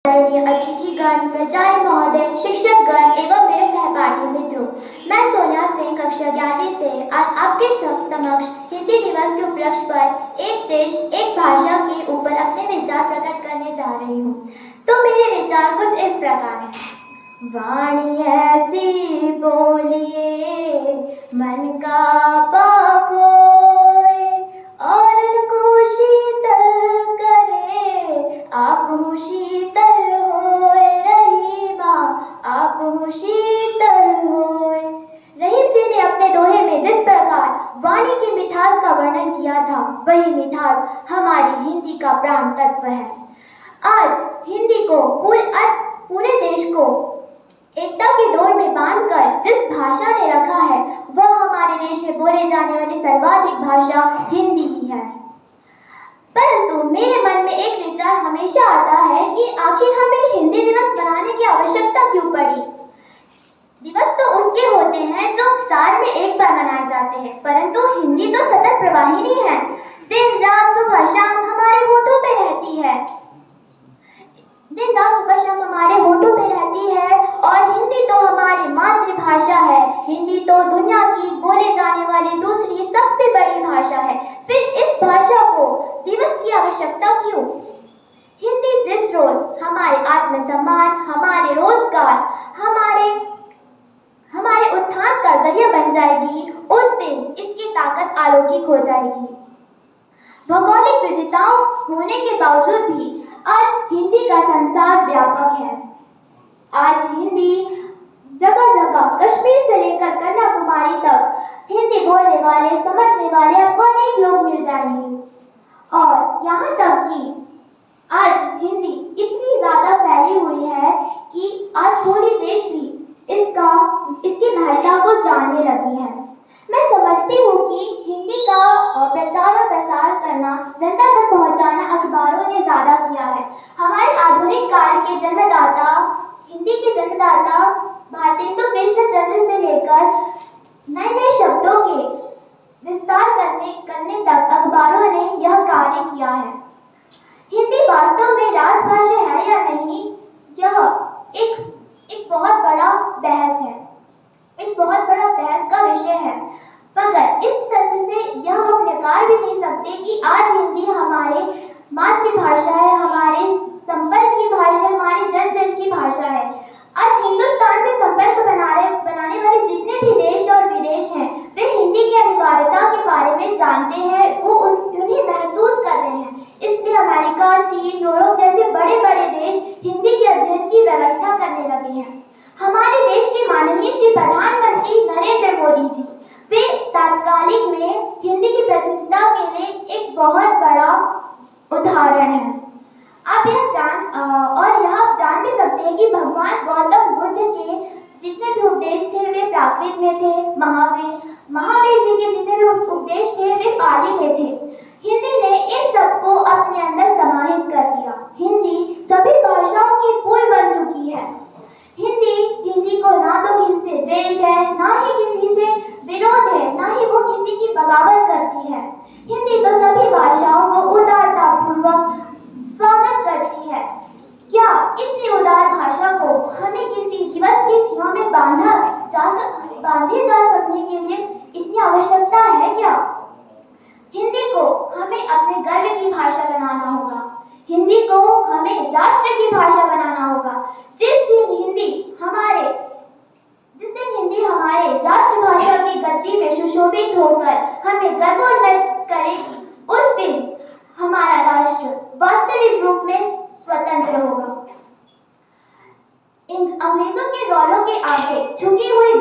अतिथिगण, प्राचार्य महोदय, शिक्षकगण एवं मेरे सहपाठी मित्रों, मैं सोनिया सिंह कक्षा 11वीं से आज आपके समक्ष हिंदी दिवस के उपलक्ष्य पर एक देश एक भाषा के ऊपर अपने विचार प्रकट करने जा रही हूँ। तो मेरे विचार कुछ इस प्रकार हैं। वाणी ऐसी बोलिए मन का पाकोए, और उनको शीतल करे आप शीतल होए, रहीमा आप शीतल होए। रहीम जी ने अपने दोहे में जिस प्रकार वाणी की मिठास का वर्णन किया था, वही मिठास हमारी हिंदी का प्राण तत्व है। आज हिंदी को पूरे देश को एकता की डोर में बांधकर जिस भाषा ने रखा है, वह हमारे देश में बोले जाने वाली सर्वाधिक भाषा हिंदी ही है। परंतु मेरे मन में एक विचार हमेशा आता है कि आखिर हमें हिंदी दिवस मनाने की आवश्यकता क्यों पड़ी। दिवस तो उसके होते हैं जो साल में एक बार मनाए जाते हैं, परंतु हिंदी तो सतत प्रवाहिनी है। दिन रात सुबह शाम हमारे होठों पे रहती है। दिन रात सुबह शाम हमारे होठों पे रहती है और हिंदी तो हमारी मातृभाषा है। हिंदी तो दुनिया की बोले जाने वाली दूसरी सबसे बड़ी भाषा है। फिर इस भाषा को दिवस की आवश्यकता क्यों? हिंदी जिस रोज हमारे आत्मसम्मान, हमारे रोजगार, हमारे उत्थान का जरिया बन जाएगी, उस दिन इसकी ताकत अलौकिक हो जाएगी। भौगोलिक विविधताओं होने के बावजूद भी आज हिंदी का संसार व्यापक है। आज हिंदी जगह जगह कश्मीर से लेकर कन्याकुमारी तक हिंदी बोलने वाले, समझने वाले आपको अनेक लोग मिल जाएंगे। और यहाँ तक कि आज हिंदी इतनी ज्यादा फैली हुई है कि आज पूरी देश भी इसकी महत्ता को जानने लगी है। मैं समझती हूँ कि हिंदी का प्रचार और प्रसार करना, जनता तक पहुँचाना अखबारों ने ज्यादा किया है। हमारे आधुनिक काल के जन्मदाता, हिंदी के जन्मदाता भारतेंदु कृष्णचंद्र से लेकर नए नए शब्दों के विस्तार करने तक अखबारों ने यह कार्य किया है। हिंदी वास्तव में राजभाषा है या नहीं, यह एक बहुत बड़ा बहस है, एक बहुत बड़ा बहस का विषय है। मगर इस तथ्य से यह हम नकार भी नहीं सकते कि आज हिंदी हमारे मातृभाषा है, हमारे संपर्क की भाषा, हमारे जन जन की भाषा है। आज हिंदुस्तान से संपर्क बनाने वाले जितने भी देश और विदेश हैं, वे हिंदी की अनिवार्यता के बारे में जानते हैं, वो उन्हें महसूस कर रहे हैं। इसलिए अमेरिका, चीन, यूरोप जैसे बड़े बड़े देश हिंदी के अध्ययन की व्यवस्था करने लगे हैं। हमारे देश के माननीय श्री प्रधानमंत्री नरेंद्र मोदी जी, वे तात्कालिक में हिंदी की प्रसिद्धता के लिए एक बहुत बड़ा उदाहरण है। आप यह जान भी सकते हैं कि भगवान गौतम बुद्ध के जितने भी उपदेश थे वे प्राकृत में थे। महावीर जी के जितने भी उपदेश थे वे पाली में थे। हिंदी ने इन सबको अपने अंदर समाहित कर दिया। हिंदी सभी भाषाओं की पुल बन चुकी है। हिंदी को ना तो किसी से द्वेष है, ना ही किसी से विरोध है, ना ही वो किसी की बगावत करती है। हिंदी तो सभी भाषाओं को उदारतापूर्वक स्वागत करती है। क्या इतनी उदार भाषा को हमें किसी दिवस की सीमा में बांधे जा सकने के लिए इतनी आवश्यकता है क्या? हिंदी को हमें अपने गर्व की भाषा बनाना होगा। हिंदी को हमें राष्ट्र की भाषा बनाना होगा। जिस दिन हिंदी हमारे राष्ट्रभाषा की गद्दी में सुशोभित होकर हमें गर्वोन्नत करेगी, उस दिन हमारा राष्ट्र वास्तविक रूप में स्वतंत्र होगा। अंग्रेजों के दौरों के आगे झुकी हुई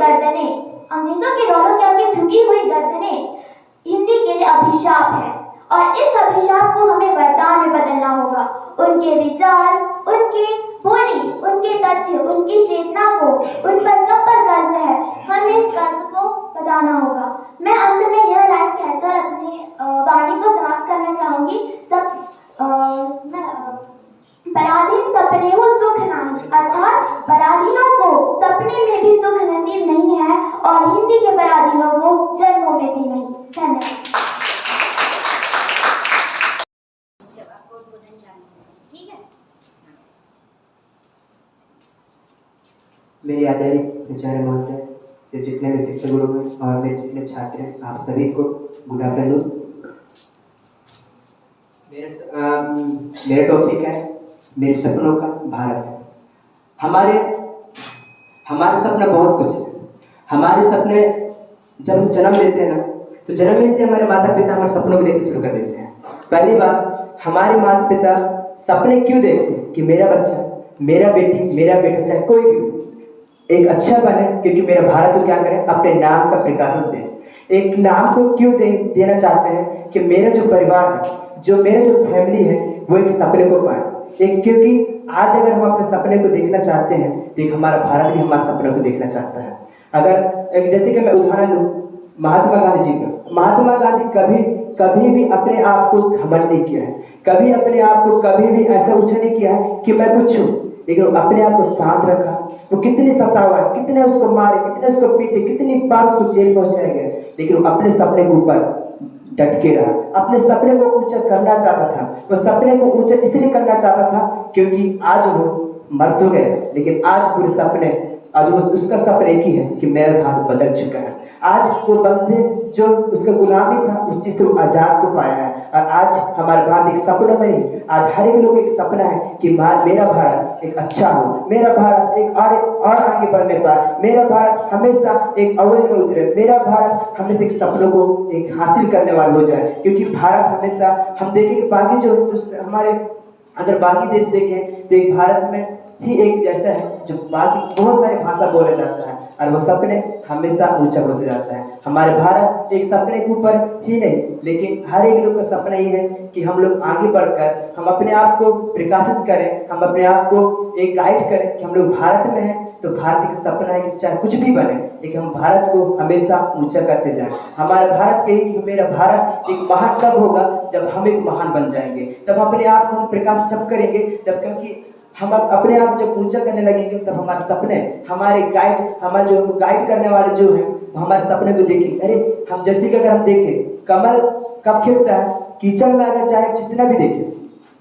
गर्दनें हिंदी के लिए अभिशाप है, और इस अभिशाप को हमें वरदान में बदलना होगा। उनके विचार, उनके बोली, उनके तथ्य, उनकी चेतना को उन पर सब पर कर्ज है। हमें इस कर्ज को बताना होगा। मैं अंत में यह लाइन कहकर अपनी वाणी को समाप्त करना चाहूंगी। पराधीन सपने हो सुख नहीं, अर्थात पराधीनों को सपने में भी सुख नसीब नहीं है और हिंदी के पराधीनों को जन्मों में भी नहीं। धन्यवाद। जब आपको उद्बोधन चाहिए, ठीक है। मेरे आदरणीय प्राचार्य महोदय से जितने भी शिक्षक गुरु हैं और मेरे जितने छात्र हैं, आप सभी को गुड आफ्टरनून। मेरा टॉपिक है मेरे सपनों का भारत। हमारे हमारे सपना बहुत कुछ है। हमारे सपने जब हम जन्म लेते हैं ना, तो जन्म में से हमारे माता पिता हमारे सपनों को देखना शुरू कर देते हैं। पहली बार हमारे माता पिता सपने क्यों देखते हैं कि मेरा बच्चा, मेरा बेटी, मेरा बेटा, चाहे कोई भी हो, एक अच्छा बने, क्योंकि मेरा भारत को क्या करे, अपने नाम का प्रकाशन दे। एक नाम को क्यों देना चाहते हैं कि मेरा जो परिवार है, जो मेरा जो फैमिली है, वो एक सपने को पाए। एक क्योंकि आज अगर हम अपने सपने को देखना चाहते हैं, तो एक हमारा भारत भी हमारे सपने को देखना चाहता है। अगर एक जैसे कि मैं उदाहरण लूँ महात्मा गांधी जी का। महात्मा गांधी कभी कभी भी अपने आप को घमंड नहीं किया है, कभी अपने आप को कभी भी ऐसा ऊंचा नहीं किया है कि मैं कुछ हूँ, लेकिन वो अपने आप को शांत रखा। वो कितनी सतावा है, कितने उसको मारे, कितने उसको पीटे, कितनी बार उसको जेल पहुंचाया गया, लेकिन वो अपने सपने के ऊपर डट के रहा। अपने सपने को ऊंचा करना चाहता था। वो सपने को ऊंचा इसलिए करना चाहता था क्योंकि आज वो मर तो गए, लेकिन आज पूरे सपने, आज उसका सपना एक ही है कि मेरा भारत बदल चुका है। आज वो बंदे जो उसका गुलामी था, उस चीज से वो आजाद को पाया है। और आज हमारा भारत एक सपना नहीं, आज हर एक लोग एक सपना है कि मेरा भारत एक अच्छा हो, मेरा भारत एक और आगे बढ़ने पाए, मेरा भारत हमेशा एक अव्वल में उतरे, मेरा भारत हमेशा एक सपनों को एक हासिल करने वाला हो जाए। क्योंकि भारत हमेशा, हम देखेंगे बाकी जो हमारे, अगर बाकी देश देखें तो एक भारत में ही एक जैसा है जो बाकी बहुत सारी भाषा बोला जाता है, और वो सपने हमेशा ऊंचा होते जाता है। हमारे भारत एक सपने के ऊपर ही नहीं, लेकिन हर एक लोग का सपना ये है कि हम लोग आगे बढ़कर हम अपने आप को प्रकाशित करें, हम अपने आप को एक गाइड करें कि हम लोग भारत में हैं। तो भारत का सपना है कि चाहे कुछ भी बने, लेकिन हम भारत को हमेशा ऊंचा करते जाएं। हमारे भारत के ही, मेरा भारत एक महान कब होगा, जब हम एक महान बन जाएंगे। तब अपने आप को हम प्रकाश जब करेंगे, जब, क्योंकि हम अपने आप जब ऊंचा करने लगेंगे, तब हमारे सपने, हमारे गाइड, हमारे जो गाइड करने वाले जो हैं, हमारे सपने को देखेंगे। अरे हम जैसे कि अगर हम देखें कमल कब खिलता है, कीचड़ में, अगर चाहे जितना भी देखें,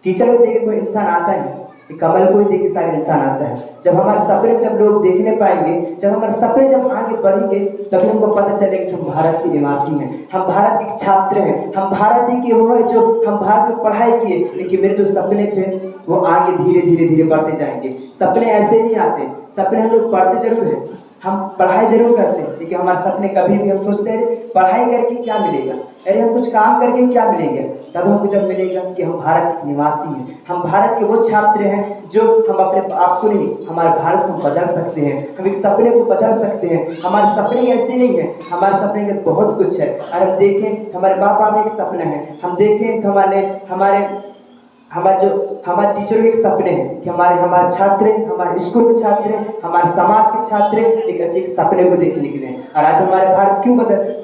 कीचड़ में देखे कोई इंसान आता है, कमल को ही देखे सारे इंसान आता है। जब हमारे सपने जब लोग देखने पाएंगे, जब हमारे सपने जब आगे बढ़ेंगे, तभी हमको पता चलेगा कि हम भारत के निवासी हैं, हम भारत के छात्र हैं, हम भारत के वो है जो हम भारत में पढ़ाई किए, लेकिन मेरे जो सपने थे वो आगे धीरे धीरे धीरे बढ़ते जाएंगे। सपने ऐसे नहीं आते, सपने हम लोग पढ़ते जरूर हैं, हम पढ़ाई जरूर करते हैं, लेकिन हमारे सपने कभी भी हम सोचते हैं पढ़ाई करके क्या मिलेगा, अरे हम कुछ काम करके क्या मिलेंगे। तब हमको जब मिलेगा कि हम भारत के निवासी हैं, हम भारत के वो छात्र हैं जो हम अपने आप को नहीं, हमारे भारत को बदल सकते हैं, हम एक सपने को बदल सकते हैं। हमारे सपने ऐसे नहीं है, हमारे सपने में बहुत कुछ है। और हम देखें हमारे बाप में एक सपना है, हम देखें तो हमारे टीचर के एक सपने हैं कि हमारे छात्र, हमारे स्कूल के छात्र, हमारे समाज के छात्र एक अच्छे सपने को देखने के लिए। और आज हमारे भारत क्यों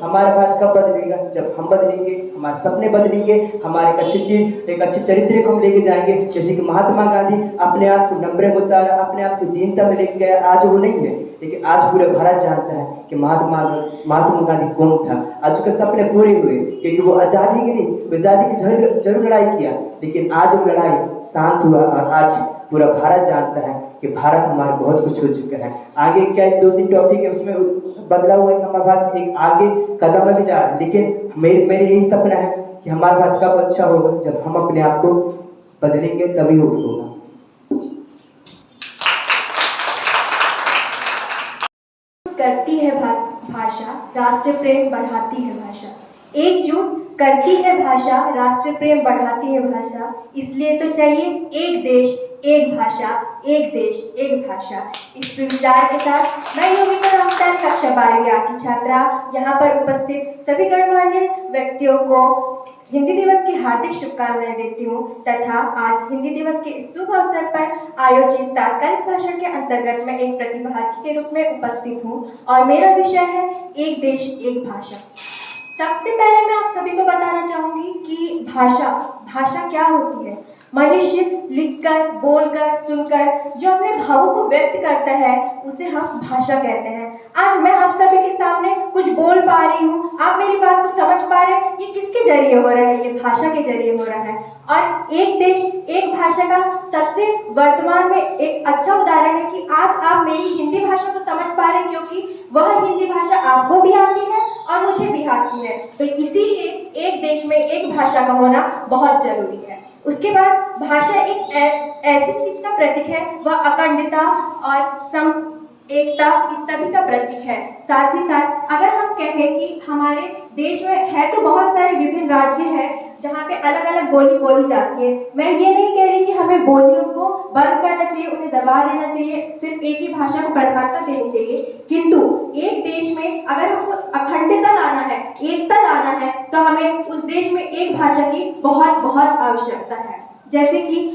हमारा भारत कब बदलेगा, जब हम बदलेंगे, हमारे सपने बदलेंगे, हमारे एक अच्छी चीज, एक अच्छे चरित्र को हम लेके जाएंगे। जैसे कि महात्मा गांधी अपने आप को नम्र में उतारा, अपने आप को दीनता में लेके गया, आज वो नहीं है, लेकिन आज पूरे भारत जानता है कि महात्मा गांधी कौन था। आज उसके सपने पूरे हुए, क्योंकि वो आज़ादी की नहीं, आज़ादी की जरूर लड़ाई किया, लेकिन आज वो लड़ाई शांत हुआ। और आज पूरा भारत जानता है कि भारत हमारा बहुत कुछ हो चुका है। आगे क्या 2-3 टॉपिक है, उसमें बदला हुआ है कि हमारा भारत एक आगे कदम में भी जा रहा है। लेकिन मेरे यही सपना है कि हमारा भारत कब अच्छा होगा, जब हम अपने आप को बदलेंगे, तभी होगा। करती है भाषा, राष्ट्रीय प्रेम बढ़ाती है भाषा। एकजुट करती है भाषा, राष्ट्रीय प्रेम बढ़ाती है भाषा। इसलिए तो चाहिए एक देश एक भाषा, एक देश एक भाषा। इस विचार के साथ मैं योगिता रामताल, कक्षा 12वीं A की छात्रा, यहाँ पर उपस्थित सभी गणमान्य व्यक्तियों को हिंदी दिवस की हार्दिक शुभकामनाएं देती हूँ तथा आज हिंदी दिवस के इस शुभ अवसर पर आयोजित तात्कालिक भाषण के अंतर्गत मैं एक प्रतिभागी के रूप में उपस्थित हूँ और मेरा विषय है एक देश एक भाषा। सबसे पहले मैं आप सभी को बताना चाहूँगी कि भाषा क्या होती है। मनुष्य लिखकर, बोलकर, सुनकर जो अपने भावों को व्यक्त करता है उसे हम भाषा कहते हैं। आज मैं आप सभी के सामने कुछ बोल पा रही हूँ, आप मेरी बात को समझ पा रहे हैं, ये किसके जरिए हो रहा है? ये भाषा के जरिए हो रहा है। और एक देश एक भाषा का सबसे वर्तमान में एक अच्छा उदाहरण है कि आज आप मेरी हिंदी भाषा को समझ पा रहे हैं, क्योंकि वह हिंदी भाषा आपको भी आती है और मुझे भी आती है। तो इसीलिए एक देश में एक भाषा का होना बहुत जरूरी है। उसके बाद भाषा एक ऐसी चीज का प्रतीक है, वह अखंडता और एकता इस सभी का प्रतीक है। साथ ही साथ अगर हम कहें कि हमारे देश में है तो बहुत सारे विभिन्न राज्य हैं जहाँ पे अलग अलग बोली बोली जाती है। मैं ये नहीं कह रही कि हमें बोलियों को बंद करना चाहिए, उन्हें दबा देना चाहिए, सिर्फ एक ही भाषा को प्राथमिकता देनी चाहिए। किंतु एक देश में अगर हमको अखंडता लाना है, एकता लाना है, तो हमें उस देश में एक भाषा की बहुत बहुत आवश्यकता है। जैसे कि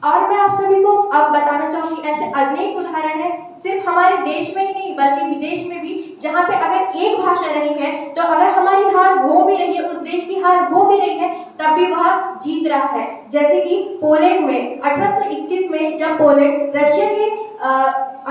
और मैं आप सभी को अब बताना चाहूंगी, ऐसे अनेक उदाहरण है सिर्फ हमारे देश में ही नहीं बल्कि विदेश में भी, जहाँ पे अगर एक भाषा रही है तो अगर हमारी हार हो भी रही है, उस देश की हार हो भी रही है, तब भी वह जीत रहा है। जैसे कि पोलैंड में 1831 में जब पोलैंड रशिया के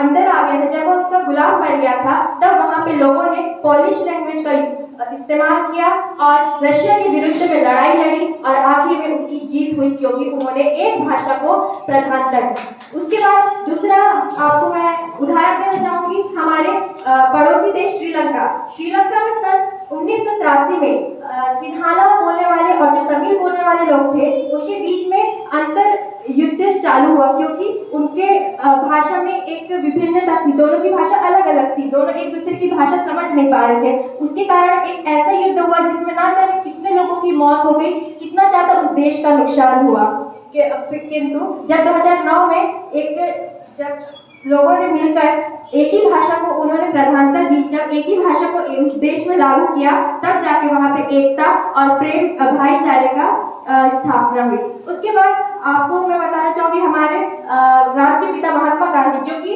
अंदर आ गया था, जब वह उसका गुलाम बन गया था, तब वहाँ पे लोगों ने पोलिश लैंग्वेज का इस्तेमाल किया और रशिया के विरुद्ध में लड़ाई लड़ी और आखिर में उसकी जीत हुई, क्योंकि उन्होंने एक भाषा को प्राथमिकता दी। उसके बाद दूसरा आपको मैं उदाहरण देना चाहूंगी, हमारे पड़ोसी देश श्रीलंका में सन 1983 में सिंहाला बोलने वाले और जो तमिल बोलने वाले लोग थे, उनके बीच में अंतर युद्ध चालू हुआ, क्योंकि उनके भाषा में एक विभिन्नता थी, दोनों की भाषा अलग अलग थी, दोनों एक दूसरे की भाषा समझ नहीं पा रहे थे। उसके कारण एक ऐसा युद्ध हुआ जिसमें ना जाने कितने लोगों की मौत हो गई, कितना ज्यादा उस देश का नुकसान हुआ। किंतु जब 2009 में जब लोगों ने मिलकर एक ही भाषा को उन्होंने प्राथमिकता दी, जब एक ही भाषा को उस देश में लागू किया, तब जाके वहाँ पे एकता और प्रेम भाईचारे का स्थापना हुई। उसके बाद आपको मैं बताना चाहूंगी, हमारे राष्ट्रपिता महात्मा गांधी, जो कि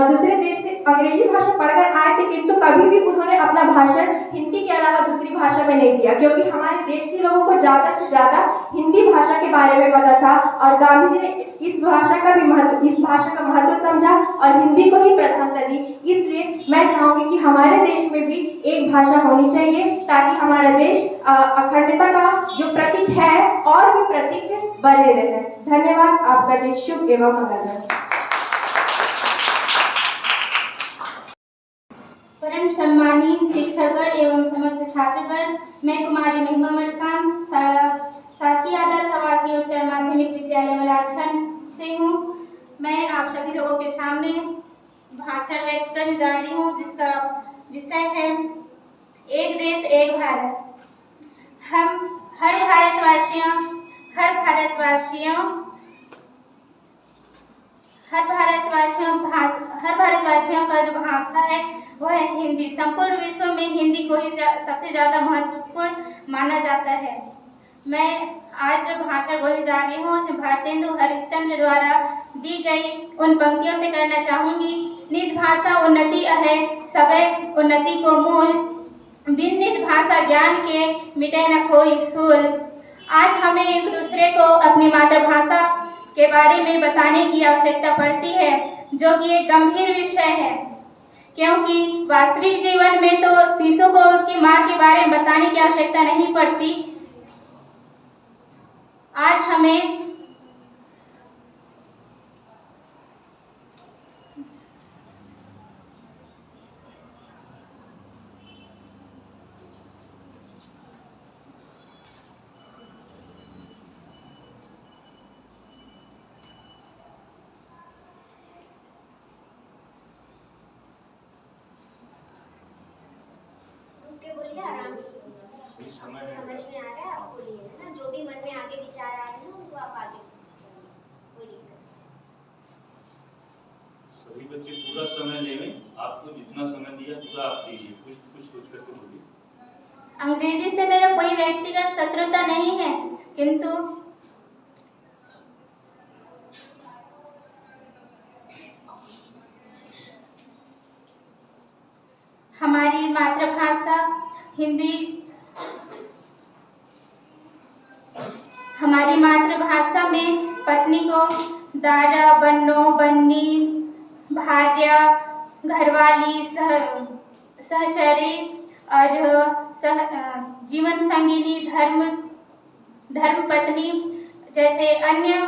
दूसरे देश से अंग्रेजी भाषा पढ़कर आए थे, किंतु कभी भी उन्होंने अपना भाषण हिंदी के अलावा दूसरी भाषा में नहीं दिया, क्योंकि हमारे देश के लोगों को ज्यादा से ज्यादा हिंदी भाषा के बारे में पता था और गांधी जी ने इस भाषा का महत्व समझा और हिंदी को ही प्राथमिकता दी। इसलिए मैं चाहूंगी कि हमारे देश में भी एक भाषा होनी चाहिए, ताकि हमारा देश अखंडता का जो प्रतीक है और भी प्रतीक बने रहे। धन्यवाद। आपका दिन शुभ एवं मंगलमय। परम सम्मानीय शिक्षकगण एवं समस्त छात्रगण, मैं कुमारी महिमा मलकान शासकीय आदर्श आवासीय उच्चतर माध्यमिक विद्यालय मलाजखंड से हूँ। मैं आप सभी लोगों के सामने भाषण व्यक्त करने जा रही हूँ, जिसका विषय है एक देश एक भारत। हम हर भारतवासियों का जो भाषा है वह है हिंदी। संपूर्ण विश्व में हिंदी को ही सबसे ज़्यादा महत्वपूर्ण माना जाता है। मैं आज जो भाषण बोलने जा रही हूँ उसे भारतेंदु हरिश्चंद्र द्वारा दी गई उन पंक्तियों से करना चाहूँगी। निज भाषा उन्नति है सबे उन्नति को मूल, बिन निज भाषा ज्ञान के मिटे न कोई सूल। आज हमें एक दूसरे को अपनी मातृभाषा के बारे में बताने की आवश्यकता पड़ती है, जो कि एक गंभीर विषय है, क्योंकि वास्तविक जीवन में तो शिशु को उसकी माँ के बारे में बताने की आवश्यकता नहीं पड़ती। आज हमें बोलिए, आराम से बोलिए। आपको समझ में आ रहा है आप बोलिए, है ना। जो भी मन में आगे विचार आ रहे हैं उनको आप आगे कोई दिक्कत नहीं। सभी बच्चे पूरा समय लेंगे, आपको जितना समय दिया पूरा आप दीजिए, कुछ सोच करके बोलिए। अंग्रेजी से मेरा कोई व्यक्तिगत शत्रुता नहीं है, किंतु हमारी मातृभाषा हिंदी, हमारी मातृभाषा में घरवाली, सहचरी और जीवन संगिनी, धर्म पत्नी जैसे अन्य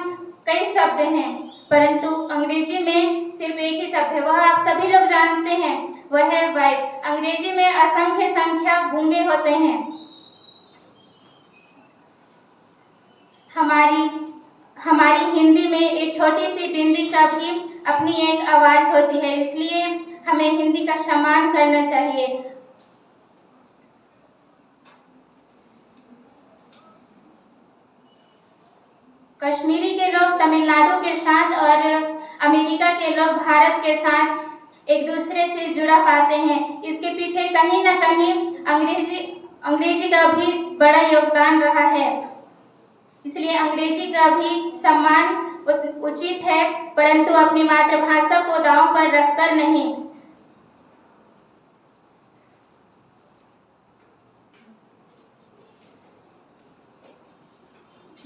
कई शब्द हैं, परंतु अंग्रेजी में सिर्फ एक ही शब्द है, वह आप सभी लोग जानते हैं, वह है वाइफ। अंग्रेजी में असंख्य संख्या गूंगे होते हैं। हमारी हिंदी में एक छोटी सी बिंदी का भी अपनी एक आवाज होती है, इसलिए हमें हिंदी का सम्मान करना चाहिए। कश्मीरी के लोग तमिलनाडु के साथ और अमेरिका के लोग भारत के साथ एक दूसरे से जुड़ा पाते हैं। इसके पीछे कहीं ना कहीं अंग्रेजी का भी बड़ा योगदान रहा है, इसलिए अंग्रेजी का भी सम्मान उचित है, परंतु अपनी मातृभाषा को दांव पर रखकर नहीं।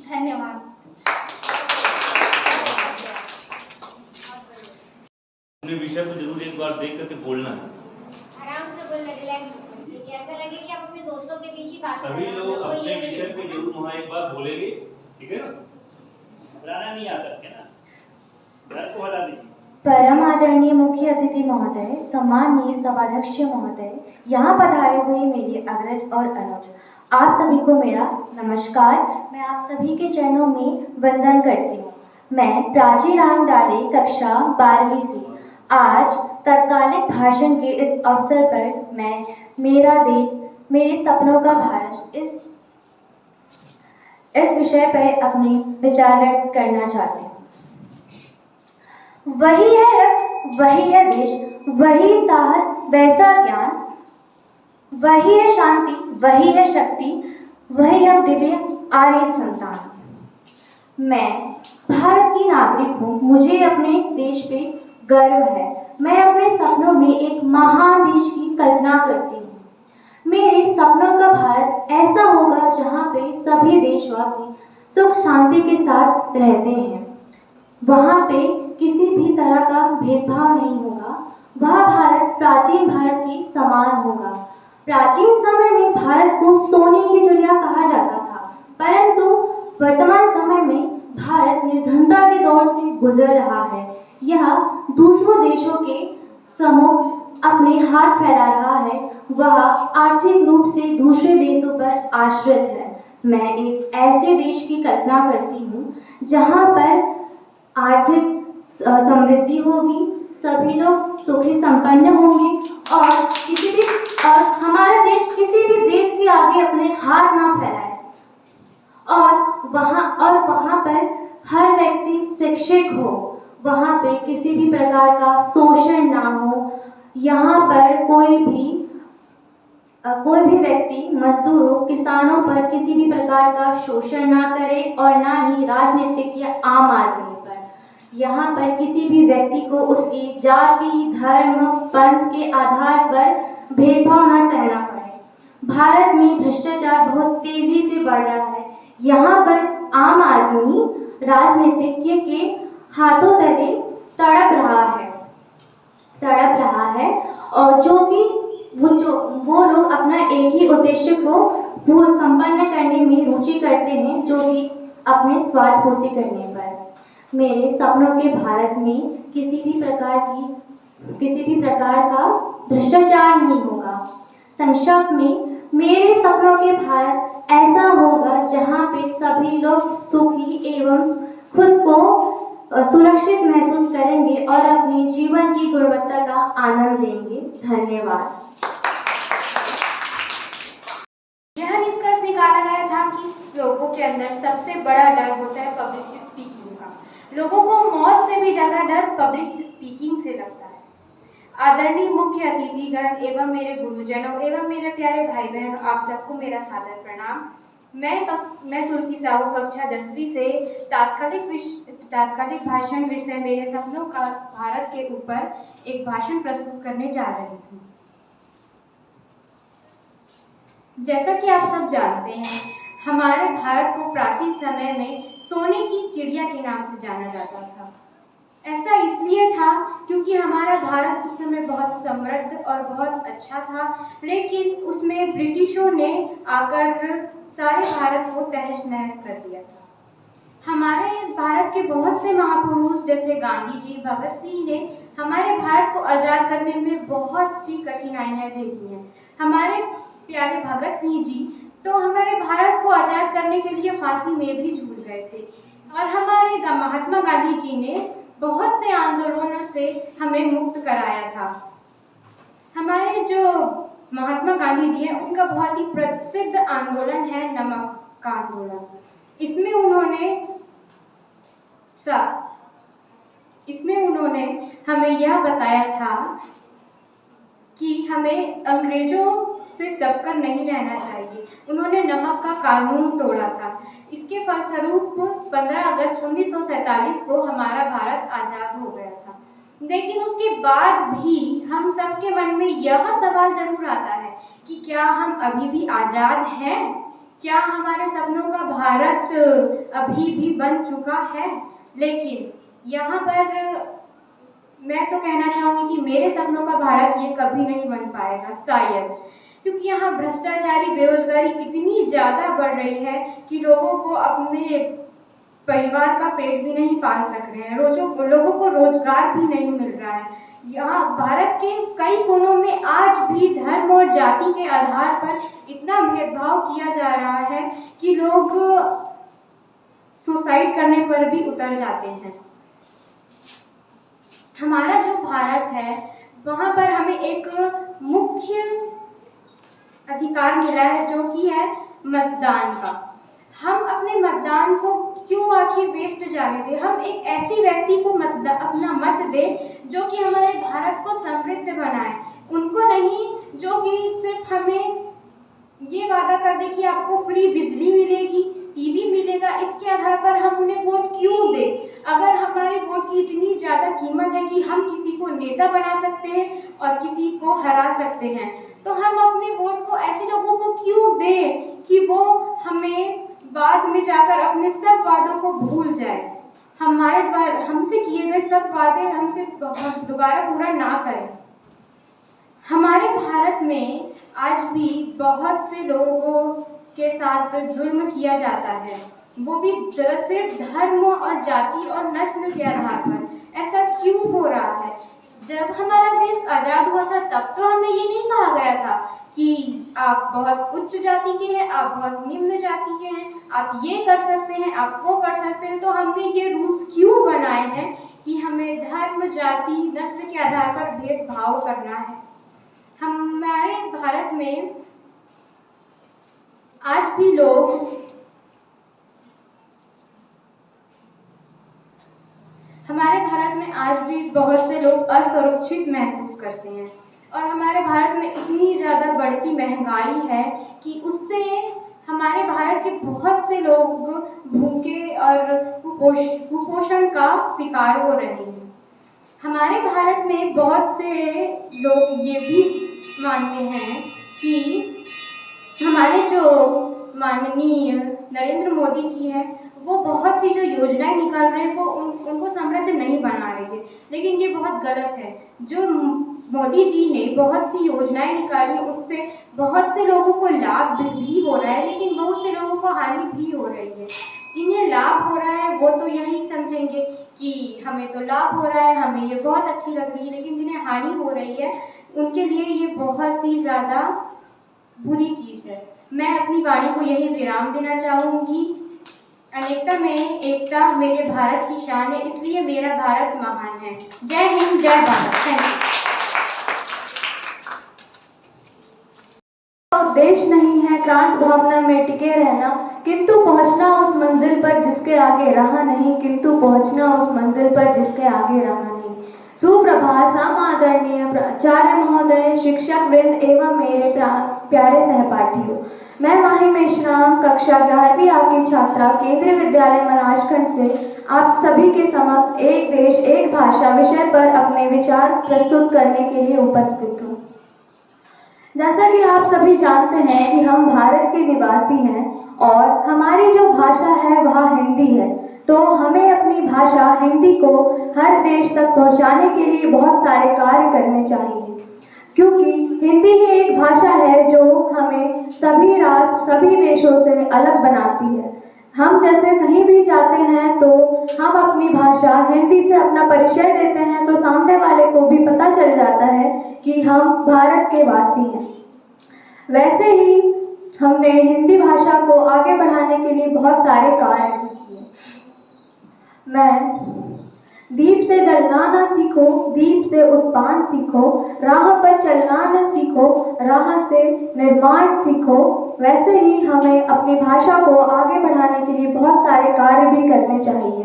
धन्यवाद। अपने विषय को जरूर एक बार देख करके बोलना है। आराम से बोलना, रिलैक्स होकर, ऐसा लगे कि आप अपने दोस्तों के बीच ही बात कर रहे सभी हैं। लोग अपने विषय को जरूर वहाँ एक बार बोलेंगे, ठीक है ना? घबराना नहीं आता है ना, डर को हटा दीजिए। परम आदरणीय मुख्य अतिथि महोदय, सम्माननीय सभाध्यक्ष महोदय, यहाँ पधारे हुए मेरे अग्रज और अनुज, आप सभी को मेरा नमस्कार। मैं आप सभी के चरणों में वंदन करती हूँ। मैं प्राची राम डाले, कक्षा 12वीं से। आज तत्कालिक भाषण के इस अवसर पर मैं मेरा देश मेरे सपनों का भारत इस विषय पर अपने विचार व्यक्त करना चाहती हूँ। वही है रक्त, वही है देश, वही साहस, वैसा ज्ञान, वही है शांति, वही है शक्ति, वही हम दिव्य आर्य संतान। मैं भारत की नागरिक हूँ, मुझे अपने देश पे गर्व है। मैं अपने सपनों में एक महान देश की कल्पना करती हूँ। मेरे सपनों का भारत ऐसा होगा जहाँ पे सभी देशवासी सुख शांति के साथ रहते हैं। वहाँ पे किसी भी तरह का भेदभाव नहीं होगा। वह भारत प्राचीन भारत के समान होगा। प्राचीन समय में भारत को सोने की चिड़िया कहा जाता था, परंतु वर्तमान समय में भारत निर्धनता के दौर से गुजर रहा है। यह दूसरों देशों के समूह अपने हाथ फैला रहा है। वह आर्थिक रूप से दूसरे देशों पर आश्रित है। मैं एक ऐसे देश की कल्पना करती हूँ जहाँ पर आर्थिक समृद्धि होगी, सभी लोग सुखी संपन्न होंगे और हमारा देश किसी भी देश के आगे अपने हाथ ना फैलाए, और वहाँ पर हर व्यक्ति शिक्षित हो, वहाँ पे किसी भी प्रकार का शोषण ना हो। यहाँ पर कोई भी व्यक्ति मजदूरों, किसानों पर किसी भी प्रकार का शोषण ना करे और ना ही राजनीतिक या आम आदमी पर। यहाँ पर किसी भी व्यक्ति को उसकी जाति, धर्म, पंथ के आधार पर भेदभाव न सहना पड़े। भारत में भ्रष्टाचार बहुत तेजी से बढ़ रहा है। यहाँ पर आम आदमी राजनीतिज्ञ के हाथों तले तड़प रहा है और जो कि वो लोग अपना एक ही उद्देश्य को संपन्न करने में रुचि करते हैं, जो कि अपने स्वार्थ पूर्ति करने पर। मेरे सपनों के भारत में किसी भी प्रकार का भ्रष्टाचार नहीं होगा। संक्षेप में मेरे सपनों के भारत ऐसा होगा जहाँ पे सभी लोग सुखी एवं खुद को सुरक्षित महसूस करेंगे और अपने जीवन की गुणवत्ता का आनंद लेंगे। धन्यवाद। यह निष्कर्ष निकाला गया था कि लोगों के अंदर सबसे बड़ा डर होता है पब्लिक स्पीकिंग का। लोगों को मौत से भी ज़्यादा डर पब्लिक स्पीकिंग से लगता है। आदरणीय मुख्य अतिथिगण एवं मेरे गुरुजनों एवं मेरे प्यारे भाई बहन, आप सबको मेरा सादर प्रणाम। मैं तुलसी साहू कक्षा 10वीं से तात्कालिक भाषण विषय मेरे सपनों का भारत के ऊपर एक भाषण प्रस्तुत करने जा रही हूँ। जैसा कि आप सब जानते हैं, हमारे भारत को प्राचीन समय में सोने की चिड़िया के नाम से जाना जाता था। ऐसा इसलिए था क्योंकि हमारा भारत उस समय बहुत समृद्ध और बहुत अच्छा था, लेकिन उसमें ब्रिटिशों ने आकर सारे भारत को तहस नहस कर दिया था। हमारे भारत के बहुत से महापुरुष जैसे गांधी जी, भगत सिंह ने हमारे भारत को आज़ाद करने में बहुत सी कठिनाइयाँ झेली हैं। हमारे प्यारे भगत सिंह जी तो हमारे भारत को आज़ाद करने के लिए फांसी में भी झूल गए थे, और हमारे महात्मा गांधी जी ने बहुत से आंदोलनों से हमें मुक्त कराया था। हमारे जो महात्मा गांधी जी हैं उनका बहुत ही प्रसिद्ध आंदोलन है नमक का आंदोलन। इसमें उन्होंने हमें यह बताया था कि हमें अंग्रेजों से दबकर नहीं रहना चाहिए। उन्होंने नमक का कानून तोड़ा था। इसके फलस्वरूप 15 अगस्त 1947 को हमारा भारत आज़ाद हो गया था। लेकिन उसके बाद भी हम सबके मन में यह सवाल जरूर आता है कि क्या हम अभी भी आज़ाद हैं? क्या हमारे सपनों का भारत अभी भी बन चुका है? लेकिन यहाँ पर मैं तो कहना चाहूँगी कि मेरे सपनों का भारत ये कभी नहीं बन पाएगा शायद, क्योंकि यहाँ भ्रष्टाचारी बेरोजगारी इतनी ज़्यादा बढ़ रही है कि लोगों को अपने परिवार का पेट भी नहीं पाल सक रहे हैं, लोगों को रोजगार भी नहीं मिल रहा है। यहाँ भारत के कई कोनों में आज भी धर्म और जाति के आधार पर इतना भेदभाव किया जा रहा है कि लोग सुसाइड करने पर भी उतर जाते हैं। हमारा जो भारत है वहाँ पर हमें एक मुख्य अधिकार मिला है जो कि है मतदान का। हम अपने मतदान को क्यों आखिर वेस्ट जाने दें? हम एक ऐसी व्यक्ति को अपना मत दें जो कि हमारे भारत को समृद्ध बनाए, उनको नहीं जो कि सिर्फ हमें ये वादा कर दे कि आपको फ्री बिजली मिलेगी, टीवी मिलेगा। इसके आधार पर हम उन्हें वोट क्यों दें? अगर हमारे वोट की इतनी ज़्यादा कीमत है कि हम किसी को नेता बना सकते हैं और किसी को हरा सकते हैं, तो हम अपने वोट को ऐसे लोगों को क्यों दें कि वो हमें बाद में जाकर अपने सब वादों को भूल जाए, हमारे द्वारा हमसे किए गए सब वादे हमसे दोबारा पूरा ना करें। हमारे भारत में आज भी बहुत से लोगों के साथ जुल्म किया जाता है, वो भी सिर्फ धर्म और जाति और नस्ल के आधार पर। ऐसा क्यों हो रहा है? जब हमारा देश आज़ाद हुआ था तब तो हमें ये नहीं कहा गया था कि आप बहुत उच्च जाति के हैं, आप बहुत निम्न जाति के हैं, आप ये कर सकते हैं, आप वो कर सकते हैं। तो हमने ये रूल्स क्यों बनाए हैं कि हमें धर्म, जाति, नस्ल के आधार पर भेदभाव करना है? हमारे भारत में आज भी लोग बहुत से लोग असुरक्षित महसूस करते हैं, और हमारे भारत में इतनी ज़्यादा बढ़ती महंगाई है कि उससे हमारे भारत के बहुत से लोग भूखे और कुपोषण का शिकार हो रहे हैं। हमारे भारत में बहुत से लोग ये भी मानते हैं कि हमारे जो माननीय नरेंद्र मोदी जी हैं वो बहुत सी जो योजनाएं निकाल रहे हैं वो उनको समृद्ध नहीं बना रही है, लेकिन ये बहुत गलत है। जो मोदी जी ने बहुत सी योजनाएं निकाली उससे बहुत से लोगों को लाभ भी हो रहा है, लेकिन बहुत से लोगों को हानि भी हो रही है। जिन्हें लाभ हो रहा है वो तो यही समझेंगे कि हमें तो लाभ हो रहा है, हमें ये बहुत अच्छी लग रही है, लेकिन जिन्हें हानि हो रही है उनके लिए ये बहुत ही ज़्यादा बुरी चीज़ है। मैं अपनी वाणी को यही विराम देना चाहूँगी। अनेकता में एकता मेरे भारत की शान है, इसलिए मेरा भारत महान है। जय हिंद, जय भारत। Thank you. देश नहीं है क्रांत भावना में टिके रहना, किंतु पहुंचना उस मंजिल पर जिसके आगे रहा नहीं, किंतु पहुंचना उस मंजिल पर जिसके आगे रहा नहीं। सुप्रभात आदरणीय प्राचार्य महोदय, शिक्षक वृंद एवं मेरे प्यारे सहपाठियों। मैं माही मेश्राम कक्षा 11वीं A की छात्रा केंद्रीय विद्यालय मलाजखंड से आप सभी के समक्ष एक देश एक भाषा विषय पर अपने विचार प्रस्तुत करने के लिए उपस्थित हूँ। जैसा कि आप सभी जानते हैं कि हम भारत के निवासी हैं और हमारी जो भाषा है वह हिंदी है, तो हमें अपनी भाषा हिंदी को हर देश तक पहुंचाने के लिए बहुत सारे कार्य करने चाहिए, क्योंकि हिंदी ही एक भाषा है जो हमें सभी राष्ट्र सभी देशों से अलग बनाती है। हम जैसे कहीं भी जाते हैं तो हम अपनी भाषा हिंदी से अपना परिचय देते हैं, तो सामने वाले को भी पता चल जाता है कि हम भारत के वासी हैं। वैसे ही हमने हिंदी भाषा को आगे बढ़ाने के लिए बहुत सारे कार्य किए। मैं दीप से जलना न सीखो, दीप से उत्पान सीखो, राह पर चलना न सीखो, राह से निर्माण सीखो। वैसे ही हमें अपनी भाषा को आगे बढ़ाने के लिए बहुत सारे कार्य भी करने चाहिए।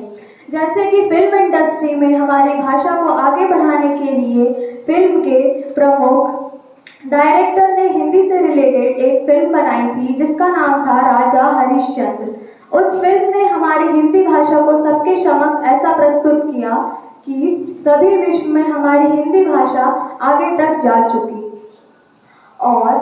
जैसे कि फिल्म इंडस्ट्री में हमारी भाषा को आगे बढ़ाने के लिए फिल्म के प्रमुख डायरेक्टर ने हिंदी से रिलेटेड एक फिल्म बनाई थी जिसका नाम था राजा हरिश्चंद्र। उस फिल्म ने हमारी हिंदी भाषा को सबके समक्ष ऐसा प्रस्तुत किया कि सभी विश्व में हमारी हिंदी भाषा आगे तक जा चुकी और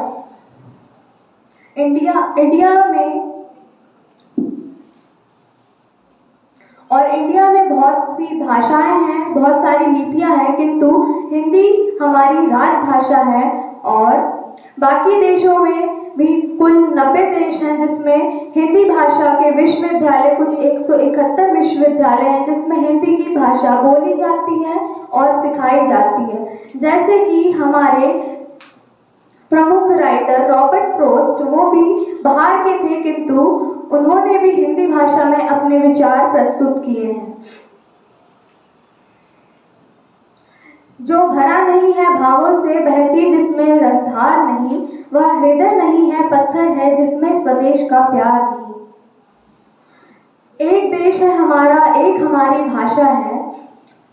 इंडिया में बहुत सी भाषाएं हैं, बहुत सारी लिपियां हैं, किंतु हिंदी हमारी राजभाषा है। और बाकी देशों में भी कुल 90 देश हैं जिसमें हिंदी भाषा के विश्वविद्यालय, कुछ 171 विश्वविद्यालय हैं जिसमें हिंदी की भाषा बोली जाती है और सिखाई जाती है। जैसे कि हमारे प्रमुख राइटर रॉबर्ट फ्रॉस्ट, वो भी बाहर के थे किंतु उन्होंने भी हिंदी भाषा में अपने विचार प्रस्तुत किए हैं। जो भरा नहीं है भावों से, बहती जिसमें रसधार नहीं, वह हृदय नहीं है, पत्थर है जिसमें स्वदेश का प्यार नहीं। एक देश है हमारा, एक हमारी भाषा है।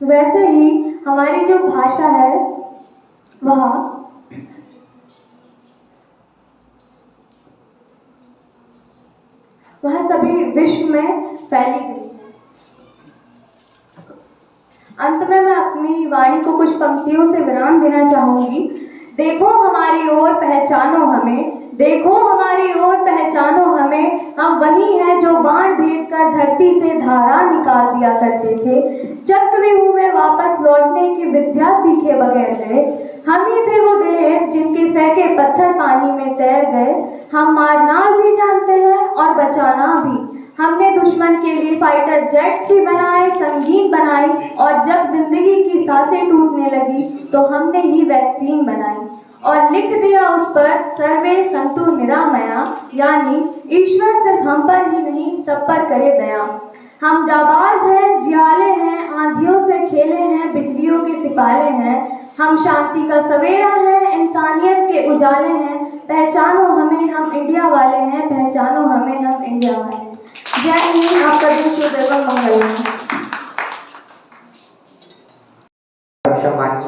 वैसे ही हमारी जो भाषा है वह सभी विश्व में फैली गई है। अंत में मैं अपनी वाणी को कुछ पंक्तियों से विराम देना चाहूंगी। देखो हमारी ओर पहचानो हमें, देखो हमारी ओर पहचानो हमें, हम वही हैं जो बाण भेद कर धरती से धारा निकाल दिया करते थे, चक्रव्यूह में वापस लौटने की विद्या सीखे बगैर गए। हम ही थे वो देर जिनके फेंके पत्थर पानी में तैर गए। हम मारना भी जानते हैं और बचाना भी। हमने दुश्मन के लिए फाइटर जेट्स भी बनाए, संगीन बनाई, और जब जिंदगी की सांसें टूटने लगी तो हमने ही वैक्सीन बनाई और लिख दिया उस पर सर्वे संतु निरामया, यानी ईश्वर सिर्फ हम पर ही नहीं सब पर करे दया। हम जाबाज हैं, जियाले हैं, आंधियों से खेले हैं, बिजलियों के सिपाले हैं। हम शांति का सवेरा है, इंसानियत के उजाले हैं। पहचानो हमें, हम इंडिया वाले हैं, पहचानो हमें, हम इंडिया वाले हैं। जय हिंद। आपका दिन शुभ एवं मंगलमय। सम्मानीय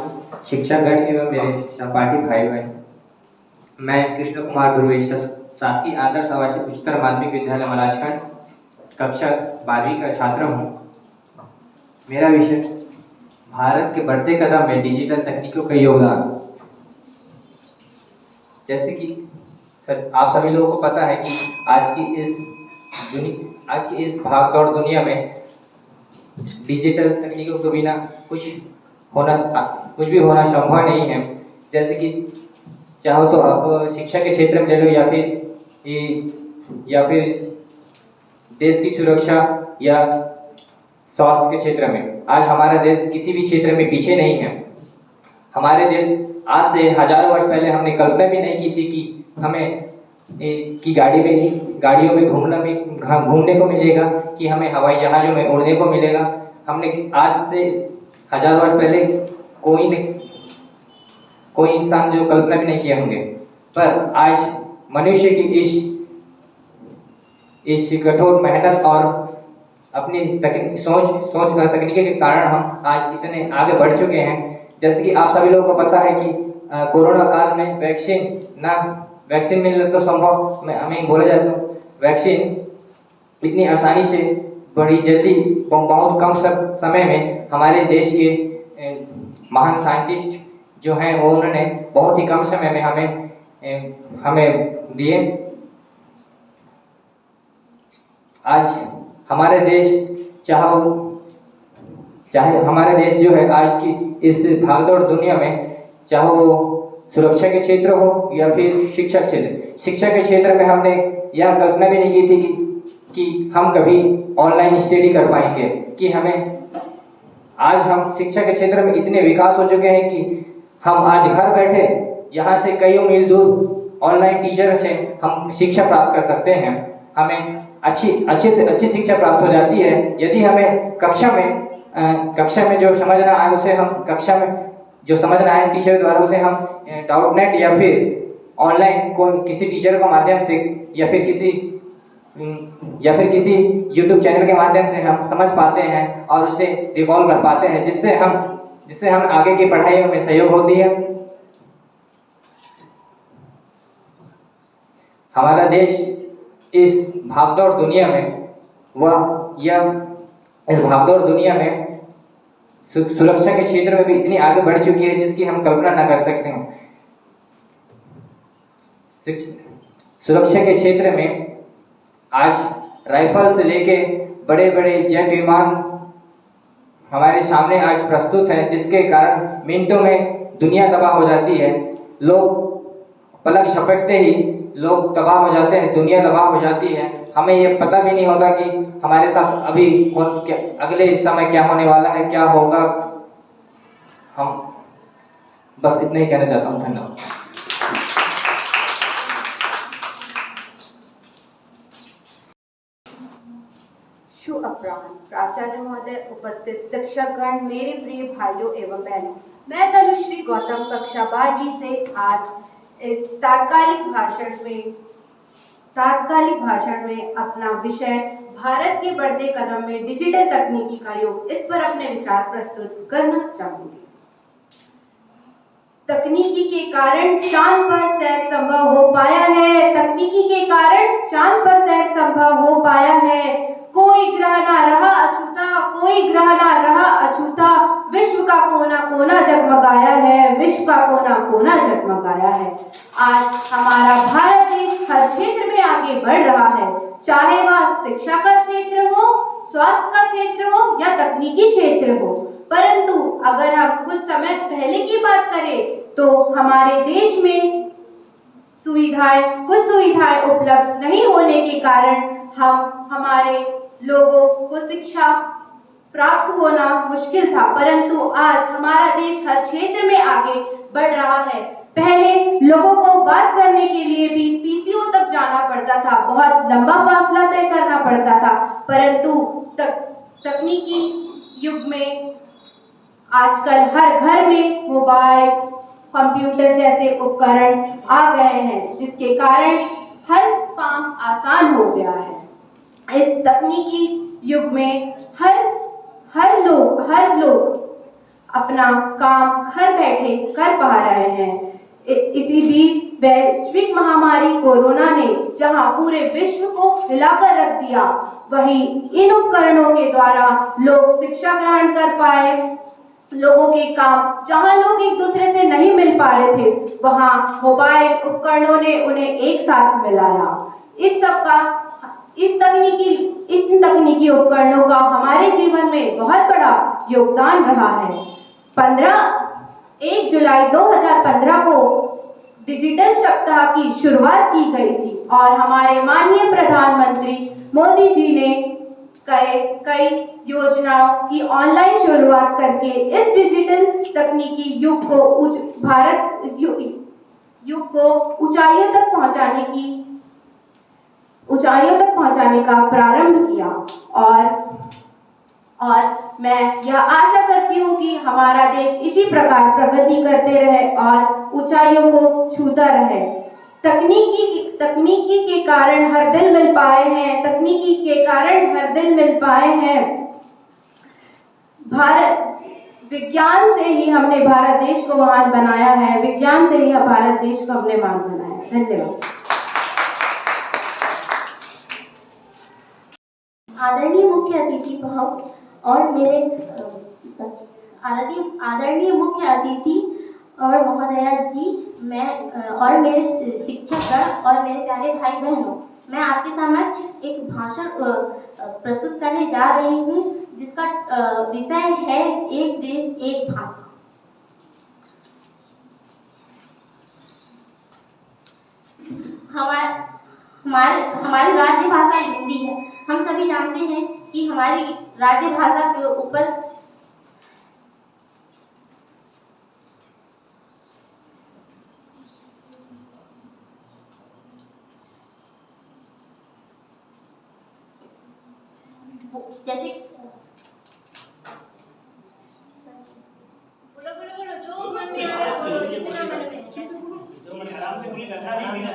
शिक्षकगण एवं मेरे सहपाठी भाई बहन, मैं कृष्ण कुमार ध्रुवे शासकीय आदर्श आवासीय उच्चतर माध्यमिक विद्यालय मलाजखंड कक्षा 12वीं का छात्र हूँ। मेरा विषय भारत के बढ़ते कदम में डिजिटल तकनीकों का योगदान। जैसे कि आप सभी लोगों को पता है कि आज की इस भागदौड़ दुनिया में डिजिटल तकनीकों के बिना कुछ भी होना संभव नहीं है। जैसे कि चाहो तो आप शिक्षा के क्षेत्र में ले लो या फिर देश की सुरक्षा या स्वास्थ्य के क्षेत्र में। आज हमारा देश किसी भी क्षेत्र में पीछे नहीं है। हमारे देश आज से हजारों वर्ष पहले हमने कल्पना भी नहीं की थी कि हमें गाड़ियों में घूमने को मिलेगा, कि हमें हवाई जहाज़ों में उड़ने को मिलेगा। हमने आज से हजारों वर्ष पहले कोई इंसान जो कल्पना भी नहीं किए होंगे, पर आज मनुष्य की इस कठोर मेहनत और अपनी सोच का तकनीकी के कारण हम आज इतने आगे बढ़ चुके हैं। जैसे कि आप सभी लोगों को पता है कि कोरोना काल में वैक्सीन मिलना तो संभव हमें बोला जाए तो वैक्सीन इतनी आसानी से बड़ी जल्दी बहुत कम समय में हमारे देश के महान साइंटिस्ट जो हैं वो उन्होंने बहुत ही कम समय में हमें हमें दिए। आज हमारे देश चाहे हमारे देश जो है आज की इस भागदौड़ दुनिया में, चाहे वो सुरक्षा के क्षेत्र हो या फिर शिक्षा के क्षेत्र में हमने यह कल्पना भी नहीं की थी कि हम कभी ऑनलाइन स्टडी कर पाएंगे, कि आज हम शिक्षा के क्षेत्र में इतने विकास हो चुके हैं कि हम आज घर बैठे यहाँ से कई मील दूर ऑनलाइन टीचर से हम शिक्षा प्राप्त कर सकते हैं। हमें अच्छे से अच्छी शिक्षा प्राप्त हो जाती है। यदि हमें कक्षा में जो समझ ना आए उसे हम टीचर द्वारा उसे हम डाउट नेट या फिर ऑनलाइन किसी टीचर के माध्यम से या फिर किसी यूट्यूब चैनल के माध्यम से हम समझ पाते हैं और उसे रिकॉल कर पाते हैं, जिससे हम आगे की पढ़ाइयों में सहयोग होती है। हमारा देश इस भागदौड़ दुनिया में सुरक्षा के क्षेत्र में भी इतनी आगे बढ़ चुकी है जिसकी हम कल्पना न कर सकते हैं। सुरक्षा के क्षेत्र में आज राइफल से लेके बड़े बड़े जेट विमान हमारे सामने आज प्रस्तुत हैं, जिसके कारण मिनटों में दुनिया तबाह हो जाती है। लोग पलक झपकते ही लोग तबाह हो जाते हैं, दुनिया तबाह हो जाती है। हमें ये पता भी नहीं होता कि हमारे साथ अगले समय क्या होने वाला है, क्या होगा। हम बस इतना ही कहना चाहता हूँ। धन्यवाद। शुभ अपराह्न प्राचार्य महोदय, उपस्थित शिक्षकगण, मेरे प्रिय भाइयों एवं बहनों, मैं तनुश्री गौतम कक्षा 12वीं से आज इस तात्कालिक भाषण में अपना विषय भारत के बढ़ते कदम में डिजिटल तकनीकी का योग, इस पर अपने विचार प्रस्तुत करना चाहूंगी। तकनीकी के कारण चांद पर सैर संभव हो पाया है। तकनीकी के कारण चांद पर सैर संभव हो पाया है। कोई ग्रह ना रहा अछूता, कोई ग्रह ना रहा अछूता। विश्व का कोना कोना जगमगाया है, विश्व का कोना कोना जगमगाया है। आज हमारा भारत देश हर क्षेत्र में आगे बढ़ रहा है, चाहे वह शिक्षा का क्षेत्र हो, स्वास्थ्य का क्षेत्र हो या तकनीकी क्षेत्र हो। परंतु अगर हम कुछ समय पहले की बात करें तो हमारे देश में कुछ सुविधाएं उपलब्ध नहीं होने के कारण हमारे लोगों को शिक्षा प्राप्त होना मुश्किल था। परंतु आज हमारा देश हर क्षेत्र में आगे बढ़ रहा है। पहले लोगों को बात करने के लिए भी पीसीओ तक जाना पड़ता था, बहुत लंबा फासला तय करना पड़ता था। परंतु तकनीकी युग में आजकल हर घर में मोबाइल, कंप्यूटर जैसे उपकरण आ गए हैं, जिसके कारण हर काम आसान हो गया है। इस तकनीकी युग में हर लोग अपना काम घर बैठे कर पा रहे हैं। इसी बीच वैश्विक महामारी कोरोना ने जहां पूरे विश्व को हिलाकर रख दिया, वहीं इन उपकरणों के द्वारा लोग शिक्षा ग्रहण कर पाए। लोगों के काम जहां लोग एक दूसरे से नहीं मिल पा रहे थे, वहां मोबाइल उपकरणों ने उन्हें एक साथ मिलाया। इन तकनीकी उपकरणों का हमारे जीवन में बहुत बड़ा योगदान रहा है। 1 जुलाई 2015 को डिजिटल सप्ताह की शुरुआत की गई थी और हमारे माननीय प्रधानमंत्री मोदी जी ने कई योजनाओं की ऑनलाइन शुरुआत करके इस डिजिटल तकनीकी युग को ऊंचाइयों तक पहुंचाने का प्रारंभ किया। और मैं यह आशा करती हूँ कि हमारा देश इसी प्रकार प्रगति करते रहे और ऊंचाइयों को छूता रहे। तकनीकी के कारण हर दिल मिल पाए हैं। तकनीकी के कारण हर दिल मिल पाए हैं। विज्ञान से ही हमने भारत देश को महान बनाया है। विज्ञान से ही भारत देश को हमने महान बनाया है। धन्यवाद। आदरणीय मुख्य अतिथि और मेरे आदरणीय मुख्य अतिथि और महोदया जी, मैं और मेरे शिक्षकगण और मेरे प्यारे भाई बहनों, मैं आपके समक्ष एक भाषण प्रस्तुत करने जा रही हूँ जिसका विषय है एक देश एक भाषा। हमारी राज्य भाषा हिंदी है। हम सभी जानते हैं कि हमारी राज्य भाषा के ऊपर जैसे बोलो जो मन में आ रहा है बोलो, जितना मन में है। जो मन आराम से बोली, करना नहीं है।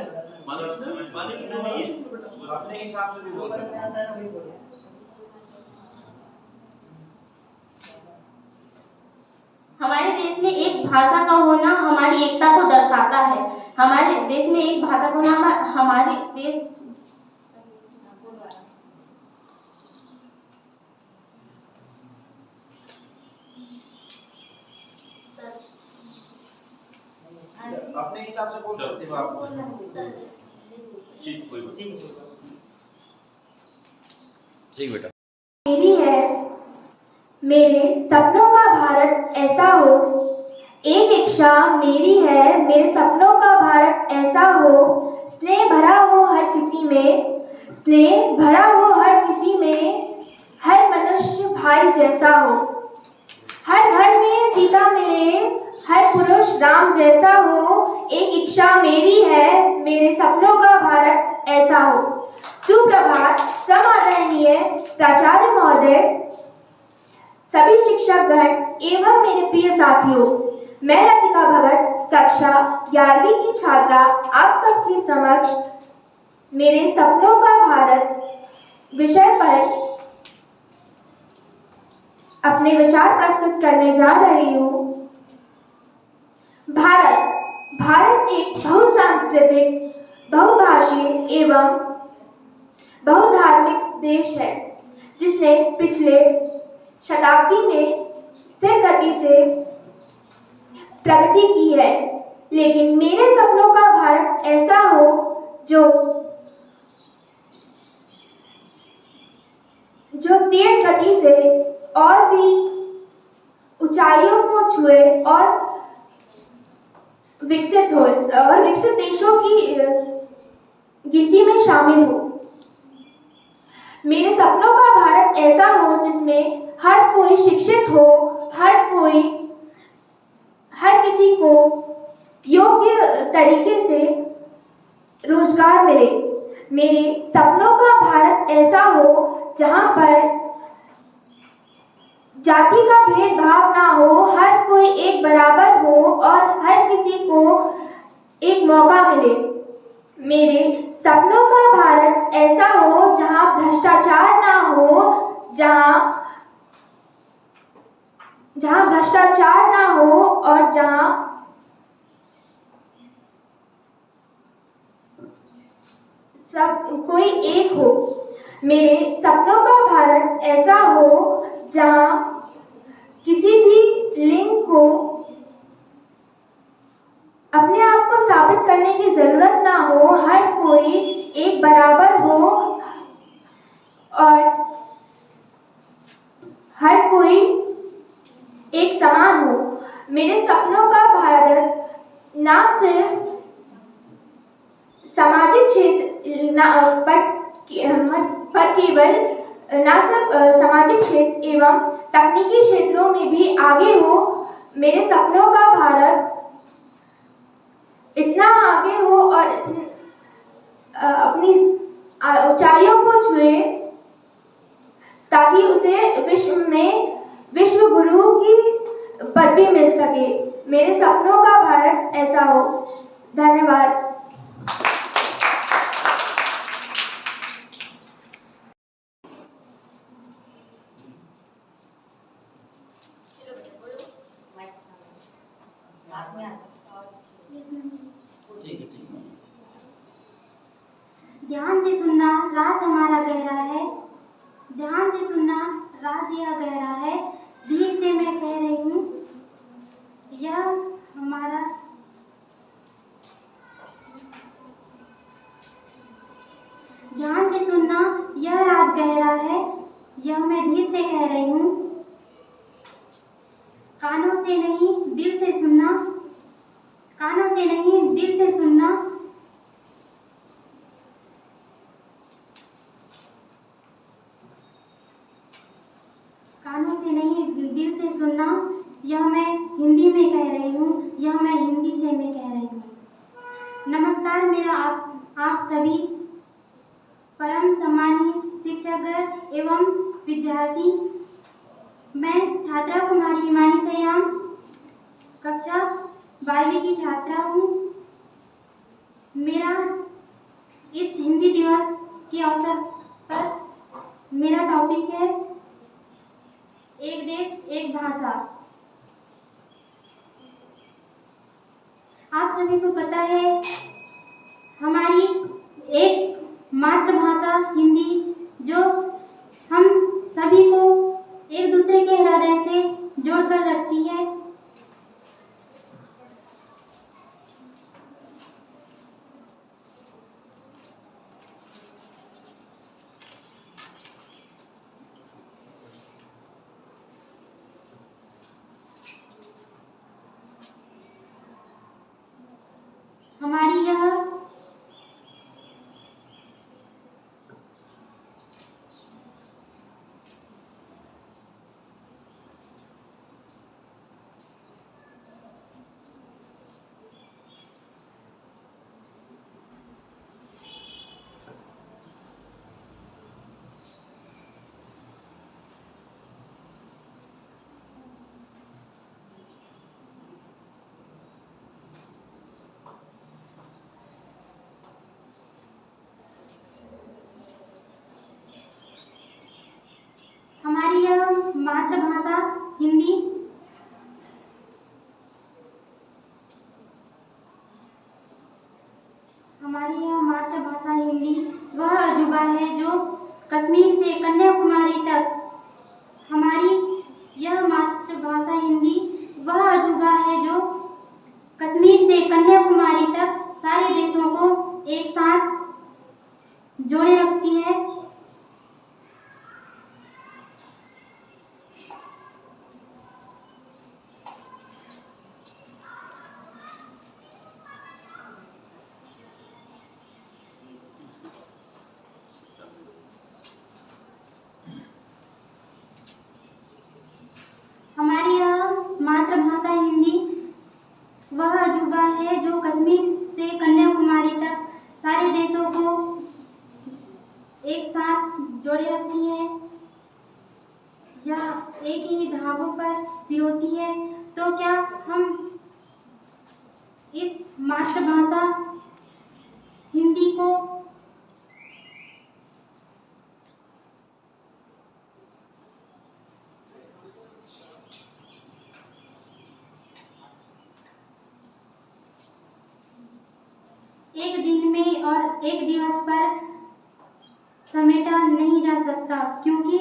अपने हिसाब से भी बोल सकते हैं। हमारे देश में एक भाषा का होना हमारी एकता को दर्शाता है। हमारे देश में एक भाषा का होना हमारे देश अपने हिसाब से बोल सकते हो आप। ठीक बेटा। मेरी है, मेरे सपनों का भारत ऐसा हो। एक इच्छा मेरी है, मेरे सपनों का भारत ऐसा हो। स्नेह भरा हो हर किसी में, स्नेह भरा हो हर किसी में। हर मनुष्य भाई जैसा हो, हर घर में सीता मिले, हर पुरुष राम जैसा हो। एक इच्छा मेरी है, मेरे सपनों का भारत ऐसा हो। सुप्रभात समादरणीय प्राचार्य महोदय, सभी शिक्षकगण एवं मेरे प्रिय साथियों। मैं लतिका भगत कक्षा 11वीं की छात्रा आप सबके समक्ष मेरे सपनों का भारत विषय पर अपने विचार प्रस्तुत करने जा रही हूँ। भारत एक बहुसांस्कृतिक, बहुभाषीय एवं बहुधार्मिक देश है, जिसने पिछले शताब्दी में स्थिर गति से प्रगति की है। लेकिन मेरे सपनों का भारत ऐसा हो जो तेज गति से और भी ऊंचाइयों को छुए और विकसित हो और विकसित देशों की गिनती में शामिल हो। मेरे सपनों का भारत ऐसा हो जिसमें हर कोई शिक्षित हो, हर किसी को योग्य तरीके से रोजगार मिले। मेरे सपनों का भारत ऐसा हो जहां पर जाति का भेदभाव ना हो, हर कोई एक बराबर हो और हर किसी को एक मौका मिले। मेरे सपनों का भारत ऐसा हो जहां भ्रष्टाचार ना हो, जहां भ्रष्टाचार ना हो और जहां सब कोई एक हो। मेरे सपनों का भारत ऐसा हो जहां किसी भी लिंग को अपने आप को साबित करने की जरूरत ना हो, हर कोई एक बराबर हो और हर कोई एक समान हो। मेरे सपनों का भारत ना सिर्फ सामाजिक क्षेत्र पर केवल ना सिर्फ सामाजिक क्षेत्र एवं तकनीकी क्षेत्रों में भी आगे हो। मेरे सपनों का भारत इतना आगे हो और अपनी ऊंचाइयों को छुए ताकि उसे विश्व में विश्व गुरु की पदवी मिल सके। मेरे सपनों का भारत ऐसा हो। धन्यवाद। ध्यान से सुनना, राज हमारा गहरा है। ध्यान से सुनना, राज यह गहरा है। धीरे से मैं कह रही हूँ, यह हमारा मेरा आप सभी परम सम्मानीय शिक्षकगण एवं विद्यार्थी, मैं छात्रा कुमारी हिमानी सयाम कक्षा 12वीं की छात्रा हूँ। मेरा इस हिंदी दिवस के अवसर पर मेरा टॉपिक है एक देश एक भाषा। आप सभी को पता है हमारी एक मातृभाषा हिंदी जो हम सभी को एक दूसरे के हृदय से जोड़कर रखती है। हमारी यह मातृभाषा हिंदी वह अजूबा है जो कश्मीर से कन्याकुमारी तक हमारी यह मातृभाषा हिंदी वह अजूबा है जो कश्मीर से कन्याकुमारी तक सारे देशों को एक साथ जोड़े रखती है। हमारी यह मातृभाषा हिंदी वह अजूबा है जो कश्मीर से कन्याकुमारी तक सारे देशों को एक साथ जोड़े रखती है। यह एक ही धागों पर पिरोती है। तो क्या हम इस मातृभाषा हिंदी को एक दिन में और एक दिवस पर समेटा नहीं जा सकता, क्योंकि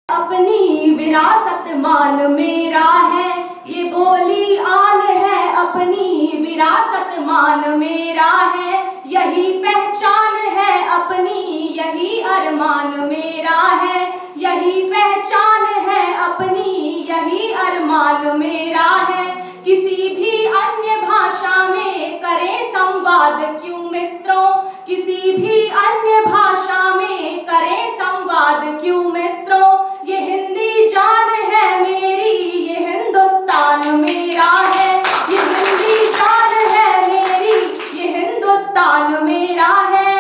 अपनी विरासत मान मेरा है, ये बोली आन है। अपनी विरासत मान मेरा है, यही पहचान है अपनी, यही अरमान मेरा है। यही पहचान है अपनी, यही अरमान मेरा है। किसी भी अन्य भाषा में करें संवाद क्यों मित्रों, किसी भी अन्य भाषा में करें संवाद क्यों मित्रों। ये हिंदी जान है मेरी, ये हिंदुस्तान मेरा है। ये हिंदी जान है मेरी, ये हिंदुस्तान मेरा है।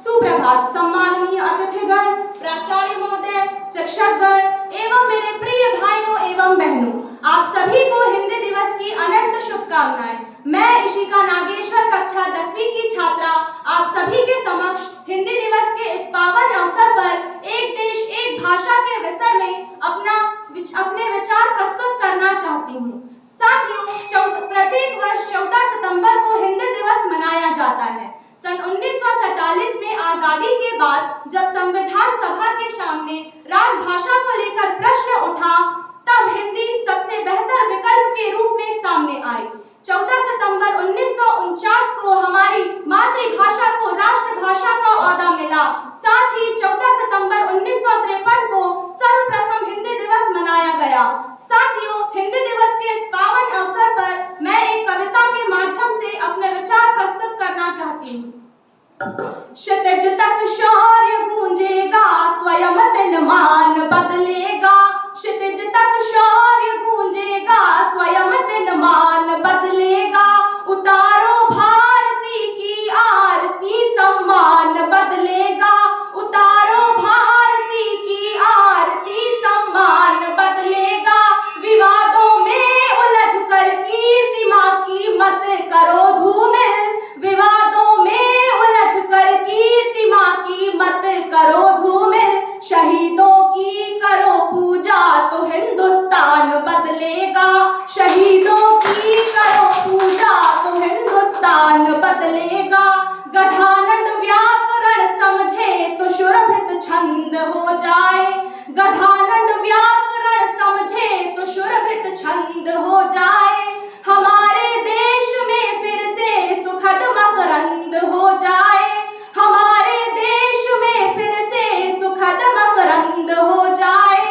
सुप्रभात सम्माननीय अतिथिगण, प्राचार्य महोदय, शिक्षकगण एवं मेरे प्रिय भाइयों एवं बहनों, आप सभी को हिंदी दिवस की अनंत शुभकामनाएं। मैं इशिका नागेश्वर कक्षा 10वीं की छात्रा आप सभी के समक्ष हिंदी दिवस के इस पावन अवसर पर एक देश एक भाषा के विषय में अपने विचार प्रस्तुत करना चाहती हूँ। साथियों, प्रत्येक वर्ष 14 सितंबर को हिंदी दिवस मनाया जाता है। सन 1947 में आजादी के बाद जब संविधान सभा के सामने राजभाषा को लेकर प्रश्न उठा, तब हिंदी सबसे बेहतर विकल्प के रूप में सामने आई। 14 सितंबर 1949 को हमारी मातृभाषा को राष्ट्रभाषा का ओहदा मिला। साथ ही 14 सितंबर 1953 को सर्वप्रथम हिंदी दिवस मनाया गया। साथियों, हिंदी दिवस के इस पावन अवसर पर मैं एक कविता के माध्यम से अपने विचार प्रस्तुत करना चाहती हूँ। क्षितिज तक शौर्य गूंजेगा, स्वयं तिनमान बदलेगा। क्षितिज तक शौर्य गूंजेगा, स्वयं तिनमान बदलेगा। उतारो भारती की आरती, सम्मान बदलेगा। उतारो भारती की आरती, सम्मान बदलेगा। विवादों में उलझ कर कीर्ति मां की मत करो धूमिल। विवादों में उलझ कर कीर्ति मां की मत करो धूमिल। शहीदों की करो पूजा तो हिंदुस्तान बदलेगा। शहीदों की करो पूजा तो हिंदुस्तान बदलेगा। गठानंद व्याकरण समझे तो शुरभित छंद हो जाए। गठानंद व्याकरण समझे तो शुरभित छंद हो जाए। हमारे देश में फिर से सुखद मकरंद हो जाए। हमारे देश में फिर से सुखद मकरंद हो जाए।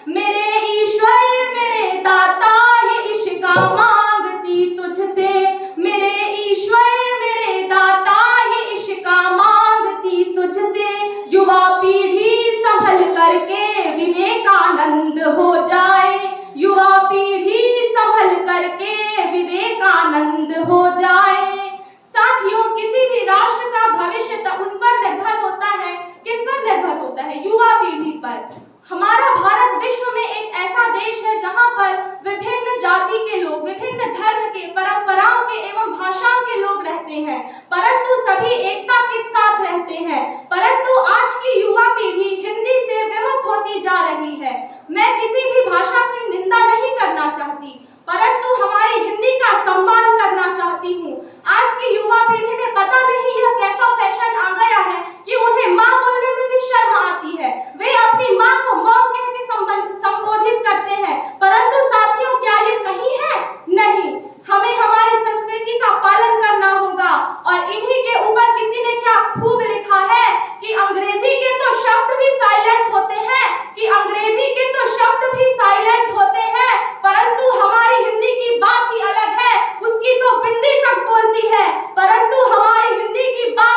मेरे ईश्वर मेरे दाता ये इश्का मांगती तुझसे। मेरे ईश्वर मेरे दाता ये इश्का मांगती तुझसे। युवा पीढ़ी संभल करके विवेकानंद हो जाए। युवा पीढ़ी संभल करके विवेकानंद हो जाए। साथियों, किसी भी राष्ट्र का भविष्य उन पर निर्भर होता है, किन पर निर्भर होता है? युवा पीढ़ी पर। हमारा भारत विश्व में एक ऐसा देश है जहां पर विभिन्न जाति के लोग, विभिन्न धर्म के, परंपराओं के एवं भाषाओं के लोग रहते हैं, परंतु सभी एकता के साथ रहते हैं। परंतु आज की युवा पीढ़ी हिंदी से विमुख होती जा रही है। मैं किसी भी भाषा की निंदा नहीं करना चाहती, परंतु हमारी हिंदी का सम्मान करना चाहती हूँ। आज की युवा पीढ़ी में पता नहीं यह कैसा फैशन आ गया है कि उन्हें माँ बोलने में भी शर्म आती है। वे अपनी माँ को मॉम कह के संबोधित करते हैं, परंतु साथियों, क्या ये सही है? नहीं। हमें हमारी संस्कृति का पालन करना होगा। और इन्हीं के ऊपर किसी ने क्या खूब लिखा है कि अंग्रेजी के तो शब्द भी साइलेंट होते हैं, कि अंग्रेजी के तो शब्द भी साइलेंट होते हैं, परंतु हमारी हिंदी की बात ही अलग है। उसकी तो बिंदी तक बोलती है, परंतु हमारी हिंदी की बात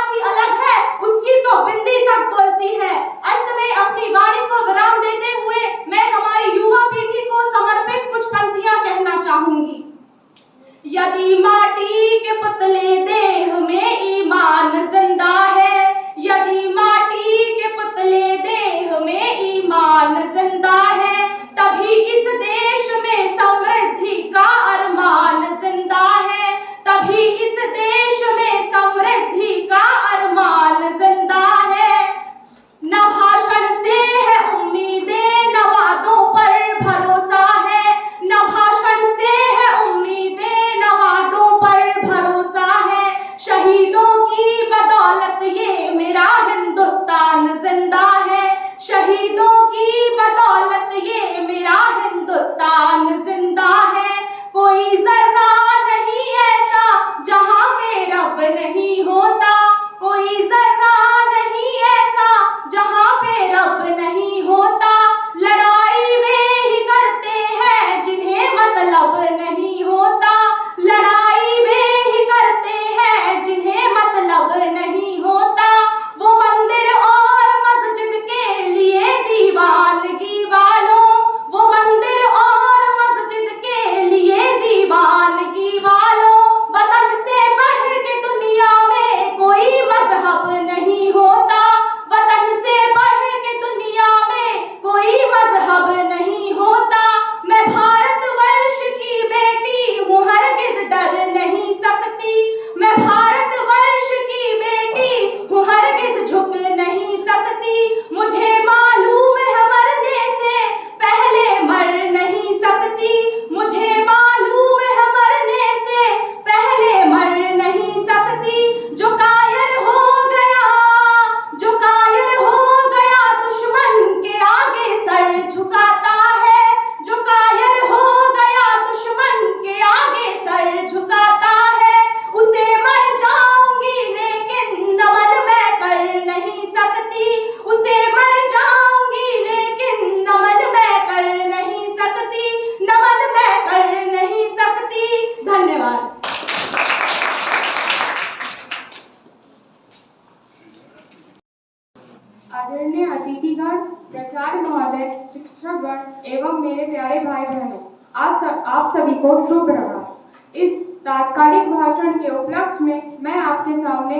आदरणीय अतिथिगण, प्राचार्य महोदय, शिक्षकगण एवं मेरे प्यारे भाई बहनों, आज आप सभी को शुभ प्रभात। इस तात्कालिक भाषण के उपलक्ष्य में मैं आपके सामने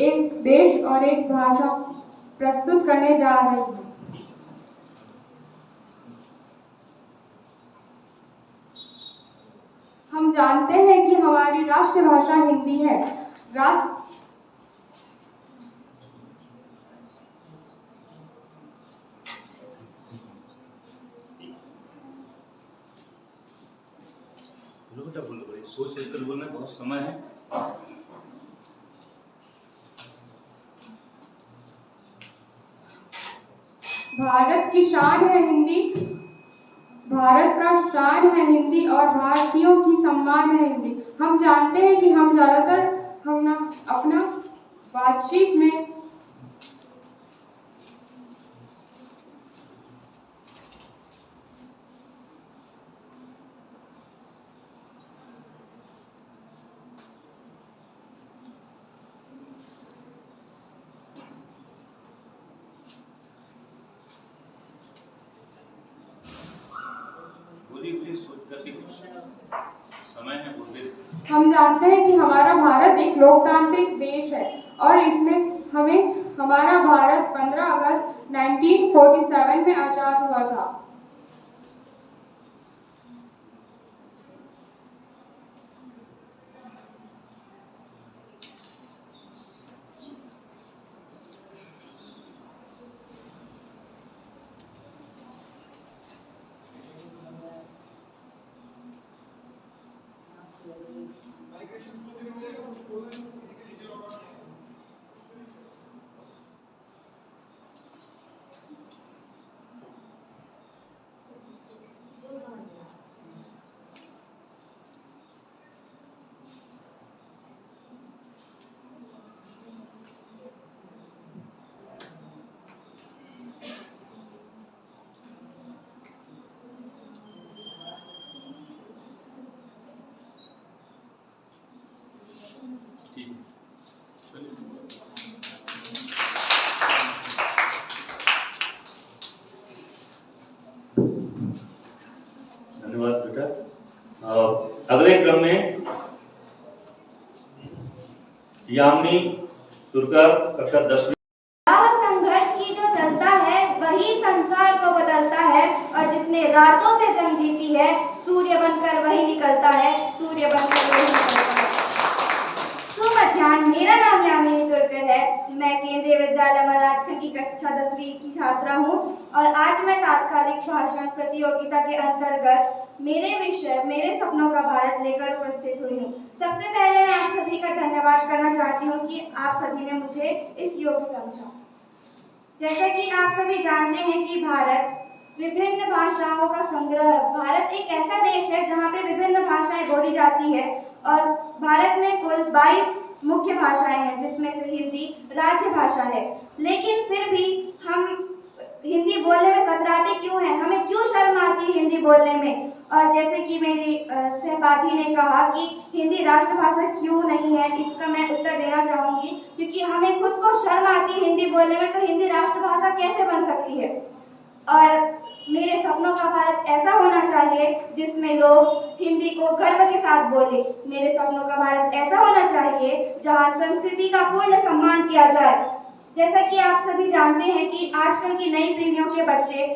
एक देश और एक भाषा प्रस्तुत करने जा रही हूँ। हम जानते हैं कि हमारी राष्ट्रभाषा हिंदी है। सोच कर बोलना, बहुत समय है। भारत की शान है हिंदी, भारत का शान है हिंदी और भारतीयों की सम्मान है हिंदी। हम जानते हैं कि हम ज़्यादातर अपना बातचीत में समय है, बोलते। हम जानते हैं कि हमारा भारत एक लोकतांत्रिक देश है और इसमें हमारा भारत 15 अगस्त 1947 में आजाद हुआ था। धन्यवाद बेटा। अगले क्रम में यामिनी सुरकर, कक्षा 10। संघर्ष की जो चलता है वही संसार को बदलता है और जिसने रातों से जंग जीती है, सूर्य बनकर वही निकलता है, सूर्य बनकर वही निकलता है। सुमध्याह्न, मेरा नाम यामिनी सुरकर है। मैं केंद्रीय विद्यालय महाराजखंड की कक्षा 10वीं की छात्रा हूँ और आज मैं तात्कालिक भाषण प्रतियोगिता के अंतर्गत मेरे विषय मेरे सपनों का भारत लेकर उपस्थित हुई हूँ। सबसे पहले मैं आप सभी का धन्यवाद करना चाहती हूँ कि आप सभी ने मुझे इस योग्य समझा। जैसा कि आप सभी जानते हैं कि भारत विभिन्न भाषाओं का संग्रह है। भारत एक ऐसा देश है जहाँ पे विभिन्न भाषाएं बोली जाती है और भारत में कुल 22 मुख्य भाषाएं हैं, जिसमें से हिंदी राज्य भाषा है। लेकिन फिर भी हम हिंदी बोलने में कतराते क्यों हैं? हमें क्यों शर्म आती है हिंदी बोलने में? और जैसे कि मेरी सहपाठी ने कहा कि हिंदी राष्ट्रभाषा क्यों नहीं है, इसका मैं उत्तर देना चाहूँगी। क्योंकि हमें खुद को शर्म आती है हिंदी बोलने में, तो हिंदी राष्ट्रभाषा कैसे बन सकती है? और मेरे सपनों का भारत ऐसा होना चाहिए जिसमें लोग हिंदी को गर्व के साथ बोले। मेरे सपनों का भारत ऐसा होना चाहिए जहाँ संस्कृति का पूर्ण सम्मान किया जाए। जैसा कि आप सभी जानते हैं कि आजकल की नई पीढ़ियों के बच्चे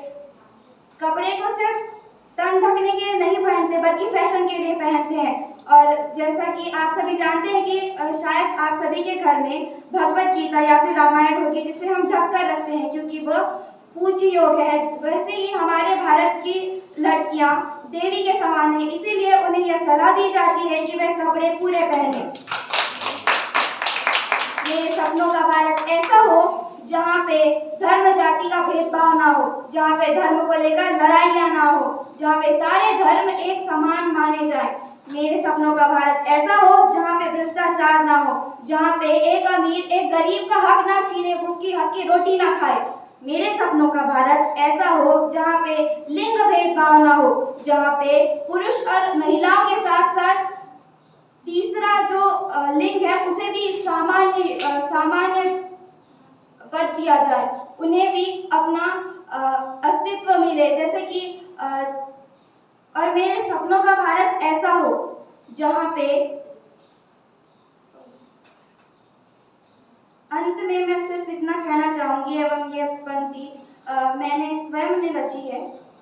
कपड़े को सिर्फ तन ढकने के लिए नहीं पहनते बल्कि फैशन के लिए पहनते हैं। और जैसा कि आप सभी जानते हैं कि शायद आप सभी के घर में भगवत गीता या फिर रामायण होगी जिसे हम ढक कर रखते हैं क्योंकि वो पूज्य योग है। वैसे ही हमारे भारत की लड़कियां देवी के समान है, इसीलिए उन्हें यह सलाह दी जाती है कि वे कपड़े पूरे पहने। मेरे सपनों का भारत ऐसा हो जहाँ पे धर्म जाति का भेदभाव ना हो, जहाँ पे धर्म को लेकर लड़ाइयाँ ना हो, जहाँ पे सारे धर्म एक समान माने जाए। मेरे सपनों का भारत ऐसा हो जहाँ पे भ्रष्टाचार ना हो, जहाँ पे एक अमीर एक गरीब का हक ना छीने, उसकी हक की रोटी ना खाए। मेरे सपनों का भारत ऐसा हो जहाँ पे लिंग भेदभाव ना हो, जहाँ पे पुरुष और महिलाओं के साथ साथ तीसरा जो लिंग है उसे भी सामान्य पद दिया जाए, उन्हें भी अपना अस्तित्व मिले, जैसे कि और मेरे सपनों का भारत ऐसा हो जहाँ पे अंत में मैं सिर्फ इतना कहना चाहूँगी एवं ये पंक्ति मैंने स्वयं ने रची है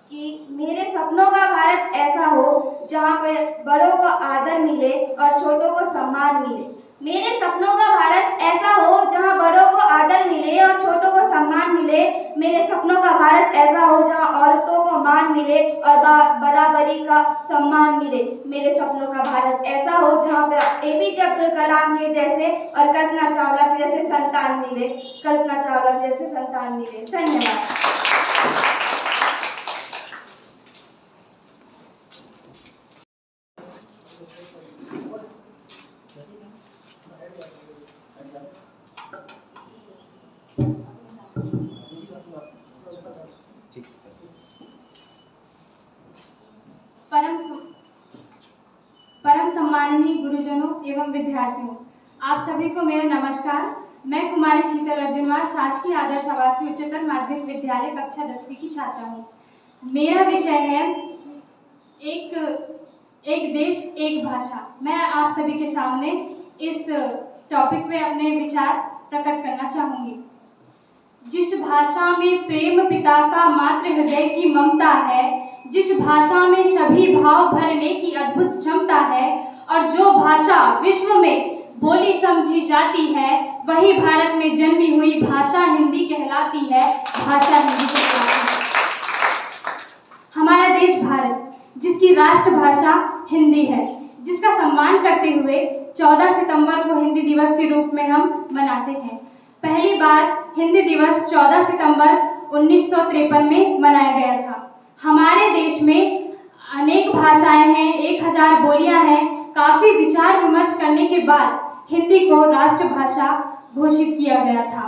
कि मेरे सपनों का भारत ऐसा हो जहाँ पे बड़ों को आदर मिले और छोटों को सम्मान मिले। मेरे सपनों का भारत ऐसा हो जहाँ बड़ों को आदर मिले और छोटों को सम्मान मिले। मेरे सपनों का भारत ऐसा हो जहाँ औरतों को मान मिले और बराबरी का सम्मान मिले। मेरे सपनों का भारत ऐसा हो जहाँ पे APJ अब्दुल कलाम के जैसे और कल्पना चावला के जैसे संतान मिले, कल्पना चावला के जैसे संतान मिले। धन्यवाद। परम सम्माननीय गुरुजनों एवं विद्यार्थियों, आप सभी को मेरा नमस्कार। मैं कुमारी शीतल अर्जुनवार शासकीय आदर्श आवासीय उच्चतर माध्यमिक विद्यालय कक्षा 10वीं की छात्रा हूँ। मेरा विषय है एक देश एक भाषा। मैं आप सभी के सामने इस टॉपिक पे अपने विचार प्रकट करना चाहूँगी। जिस भाषा में प्रेम पिता का मातृ हृदय की ममता है, जिस भाषा में सभी भाव भरने की अद्भुत क्षमता है और जो भाषा विश्व में बोली समझी जाती है, वही भारत में जन्मी हुई भाषा हिंदी कहलाती है। भाषा हिंदी कहलाती है। हमारा देश भारत, जिसकी राष्ट्रभाषा हिंदी है, जिसका सम्मान करते हुए 14 सितंबर को हिंदी दिवस के रूप में हम मनाते हैं। पहली बार हिंदी दिवस 14 सितंबर 1953 में मनाया गया था। हमारे देश में अनेक भाषाएं हैं, 1000 बोलियां हैं। काफ़ी विचार विमर्श करने के बाद हिंदी को राष्ट्रभाषा घोषित किया गया था।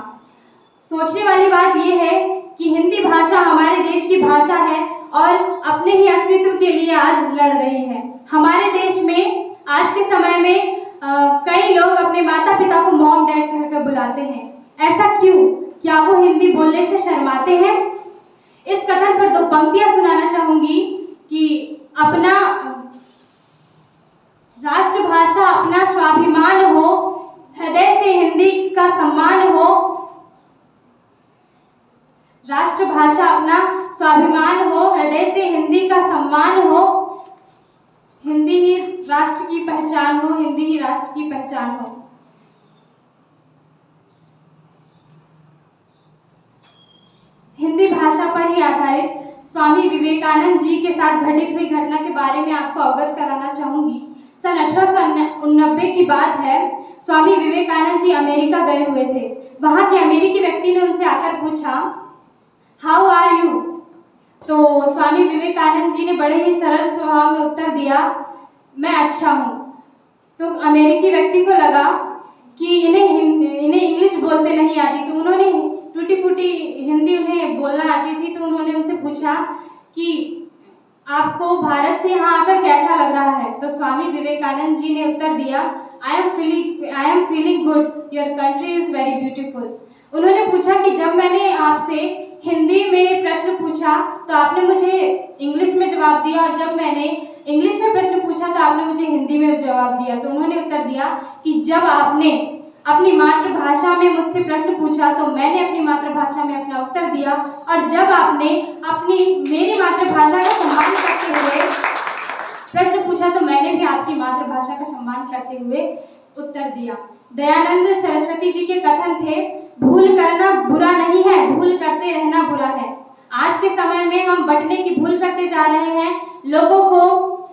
सोचने वाली बात यह है कि हिंदी भाषा हमारे देश की भाषा है और अपने ही अस्तित्व के लिए आज लड़ रही है। हमारे देश में आज के समय में कई लोग अपने माता पिता को मॉम डैड कहकर बुलाते हैं। ऐसा क्यों? क्या वो हिंदी बोलने से शर्माते हैं? इस कथन पर 2 पंक्तियां सुनाना चाहूंगी कि अपना राष्ट्रभाषा अपना स्वाभिमान हो, हृदय से हिंदी का सम्मान हो। राष्ट्रभाषा अपना स्वाभिमान हो, हृदय से हिंदी का सम्मान हो। हिंदी ही राष्ट्र की पहचान हो, हिंदी ही राष्ट्र की पहचान हो। हिंदी भाषा पर ही आधारित स्वामी विवेकानंद जी के साथ घटित हुई घटना के बारे में आपको अवगत कराना चाहूंगी। सन 1889 की बात है। स्वामी विवेकानंद जी अमेरिका गए हुए थे। वहां के अमेरिकी व्यक्ति ने उनसे आकर पूछा, हाउ आर यू? तो स्वामी विवेकानंद जी ने बड़े ही सरल स्वभाव में उत्तर दिया, मैं अच्छा हूँ। तो अमेरिकी व्यक्ति को लगा कि इन्हें इंग्लिश बोलते नहीं आती, तो उन्होंने टूटी फूटी हिंदी उन्हें बोलना आती थी। तो उन्होंने उनसे पूछा कि आपको भारत से यहाँ आकर कैसा लग रहा है? तो स्वामी विवेकानंद जी ने उत्तर दिया, I am feeling good, your country is very beautiful. उन्होंने पूछा कि जब मैंने आपसे हिंदी में प्रश्न पूछा तो आपने मुझे इंग्लिश में जवाब दिया, और जब मैंने इंग्लिश में प्रश्न पूछा तो आपने मुझे हिंदी में जवाब दिया। तो उन्होंने उत्तर दिया कि जब आपने अपनी मातृभाषा में मुझसे प्रश्न पूछा तो मैंने अपनी मातृभाषा में अपना उत्तर दिया, और जब आपने मेरी मातृभाषा का सम्मान करते हुए प्रश्न पूछा तो मैंने भी आपकी मातृभाषा का सम्मान करते हुए उत्तर दिया। दयानंद सरस्वती जी के कथन थे, भूल करना बुरा नहीं है, भूल करते रहना बुरा है। आज के समय में हम बंटने की भूल करते जा रहे हैं, लोगों को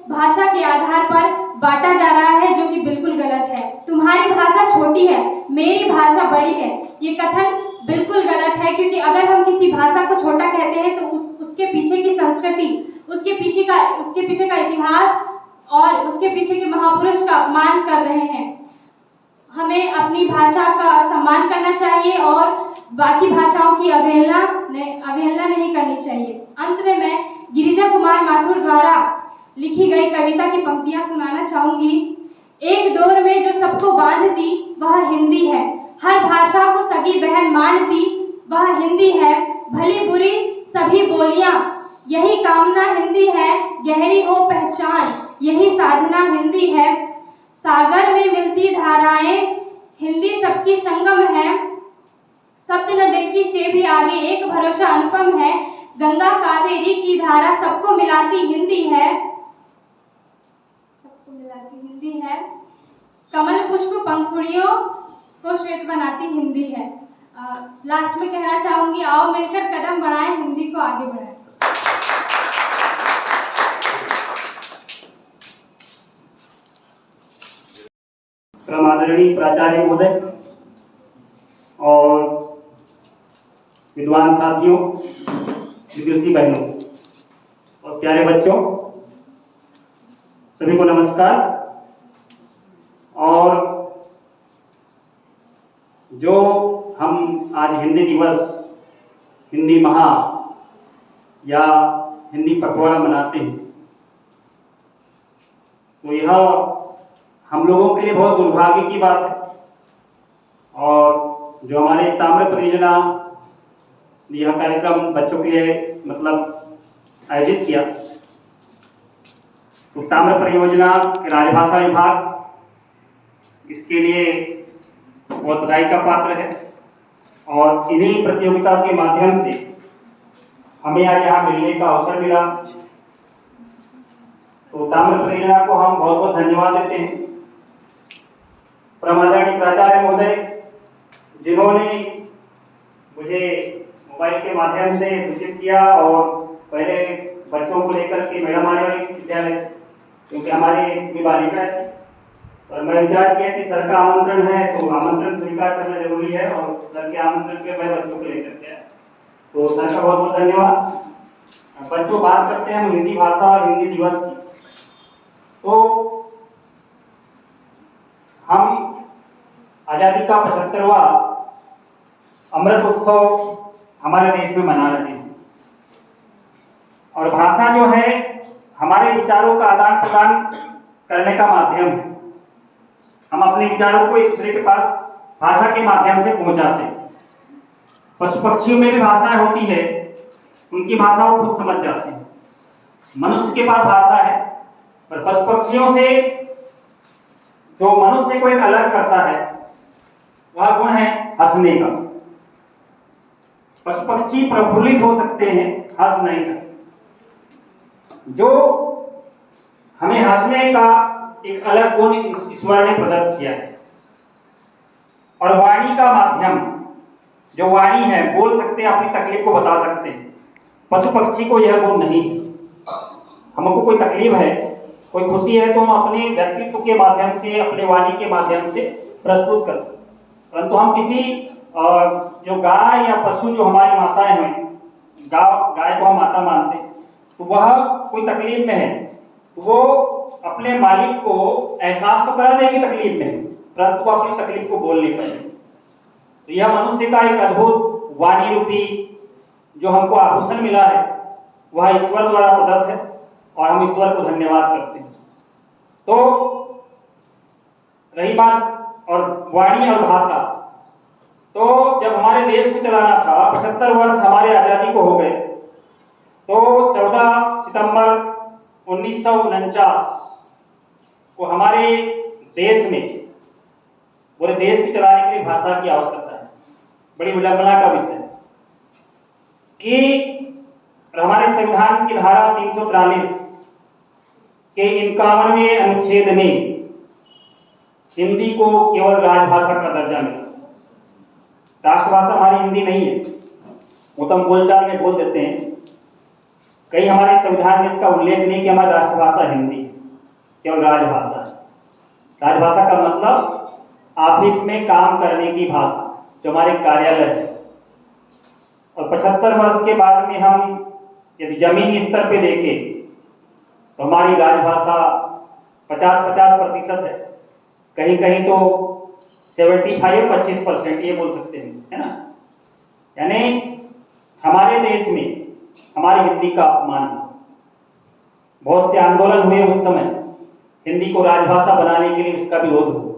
भाषा के आधार पर बांटा जा रहा है, जो कि बिल्कुल गलत है। तुम्हारी भाषा छोटी है, मेरी भाषा बड़ी है, ये कथन बिल्कुल गलत है। क्योंकि अगर हम किसी भाषा को छोटा कहते हैं तो उसके पीछे की संस्कृति, उसके पीछे का इतिहास और उसके पीछे के महापुरुष का अपमान कर रहे हैं। हमें अपनी भाषा का सम्मान करना चाहिए और बाकी भाषाओं की अवहेलना नहीं करनी चाहिए। अंत में मैं गिरिजा कुमार माथुर द्वारा लिखी गई कविता की पंक्तियां सुनाना चाहूंगी। एक डोर में जो सबको बांधती वह हिंदी है, हर भाषा को सगी बहन मानती वह हिंदी है, भली बुरी सभी बोलियां, यही कामना हिंदी है, गहरी हो पहचान, यही साधना हिंदी है। सागर में मिलती धाराएं, हिंदी सबकी संगम है, शब्द न दिल की से भी आगे, एक भरोसा अनुपम है, गंगा कावेरी की धारा सबको मिलाती हिंदी है, सबको मिलाती हिंदी है। कमल पुष्प पंखुड़ियों को श्वेत बनाती हिंदी है। लास्ट में कहना चाहूंगी, आओ मिलकर कदम बढ़ाएं, हिंदी को आगे बढ़ाएं। परम आदरणीय प्राचार्य महोदय और विद्वान साथियों, विदुषी बहनों और प्यारे बच्चों, सभी को नमस्कार। और जो हम आज हिंदी दिवस, हिंदी माह या हिंदी पखवाड़ा मनाते हैं, तो यह हम लोगों के लिए बहुत दुर्भाग्य की बात है। और जो हमारे ताम्र परियोजना यह कार्यक्रम बच्चों के लिए मतलब आयोजित किया, तो ताम्र परियोजना के राजभाषा विभाग इसके लिए बहुत बधाई का पात्र है। और इन्हीं प्रतियोगिताओं के माध्यम से हमें आज यहाँ मिलने का अवसर मिला, तो ताम्र परियोजना को हम बहुत बहुत धन्यवाद देते हैं। परमाचार्य प्राचार्य महोदय जिन्होंने मुझे मोबाइल के माध्यम से सूचित किया, और पहले बच्चों को लेकर के मैडम आने वाली विद्यालय, क्योंकि हमारी बालिका थी, और मैं विचार किया कि सर का आमंत्रण है तो आमंत्रण स्वीकार करना जरूरी है, और सर के आमंत्रण पे मैं बच्चों को लेकर के आया। तो सर का बहुत बहुत धन्यवाद। बच्चों, बात करते हैं हम हिंदी भाषा और हिंदी दिवस की। तो हम आजादी का 75वां अमृत उत्सव हमारे देश में मना रहे हैं, और भाषा जो है हमारे विचारों का आदान प्रदान करने का माध्यम है। हम अपने विचारों को एक दूसरे के पास भाषा के माध्यम से पहुंचाते हैं। पशु पक्षियों में भी भाषाएं होती है, उनकी भाषा वो खुद समझ जाते हैं। मनुष्य के पास भाषा है, पर पशु पक्षियों से जो मनुष्य को एक अलग करता है वह गुण है हंसने का। पशु पक्षी प्रफुल्लित हो सकते हैं, हंस नहीं सकते। जो हमें हंसने का एक अलग गुण ईश्वर ने प्रदत्त किया है। और वाणी का माध्यम, जो वाणी है, बोल सकते हैं, अपनी तकलीफ को बता सकते हैं। पशु पक्षी को यह गुण नहीं। हमको कोई तकलीफ है, कोई खुशी है, तो हम अपने व्यक्तित्व के माध्यम से, अपने वाणी के माध्यम से प्रस्तुत कर सकते हैं। परंतु हम किसी जो गाय या पशु जो हमारी माताएं हैं, गाय को हम माता मानते हैं, तो वह कोई तकलीफ में है तो वो अपने मालिक को एहसास तो करा देगी तकलीफ में, परंतु वो अपनी तकलीफ को बोल नहीं पाएगी। तो यह मनुष्य का एक अद्भुत वाणी रूपी जो हमको आभूषण मिला है, वह ईश्वर द्वारा प्रदत्त है, और हम ईश्वर को धन्यवाद करते हैं। तो रही बात और वाणी और भाषा, तो जब हमारे देश को चलाना था, 75 वर्ष हमारे आजादी को हो गए, तो 14 सितंबर 1949 को हमारे देश में, पूरे देश को चलाने के लिए भाषा की आवश्यकता है। बड़ी विडंबना का विषय है कि हमारे संविधान की धारा 343 के 51वें अनुच्छेद में हिंदी को केवल राजभाषा का दर्जा मिला। राष्ट्रभाषा हमारी हिंदी नहीं है, वो तो हम बोलचाल में बोल देते हैं। कहीं हमारे संविधान में इसका उल्लेख नहीं कि हमारी राष्ट्रभाषा हिंदी है, केवल राजभाषा है। राजभाषा का मतलब ऑफिस में काम करने की भाषा, जो हमारे कार्यालय है। और 75 वर्ष के बाद में हम यदि जमीनी स्तर पे देखें तो हमारी राजभाषा 50-50% है, कहीं कहीं तो 75-25% ये बोल सकते हैं, है ना। यानी हमारे देश में हमारी हिंदी का अपमान है। बहुत से आंदोलन हुए उस समय हिंदी को राजभाषा बनाने के लिए, इसका विरोध हुआ।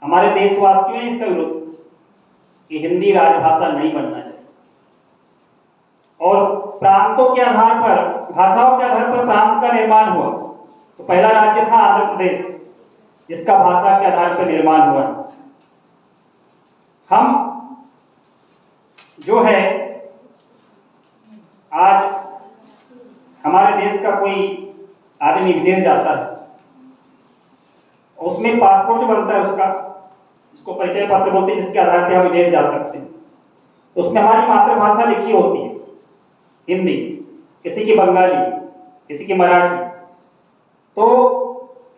हमारे देशवासियों ने इसका विरोध कि हिंदी राजभाषा नहीं बनना चाहिए। और प्रांतों के आधार पर, भाषाओं के आधार पर प्रांत का निर्माण हुआ। तो पहला राज्य था आंध्र प्रदेश, जिसका भाषा के आधार पर निर्माण हुआ। हम जो है आज हमारे देश का कोई आदमी विदेश जाता है, उसमें पासपोर्ट जो बनता है उसका, इसको परिचय पत्र बोलते हैं, जिसके आधार पर हम विदेश जा सकते हैं। तो उसमें हमारी मातृभाषा लिखी होती है हिंदी, किसी की बंगाली, किसी की मराठी। तो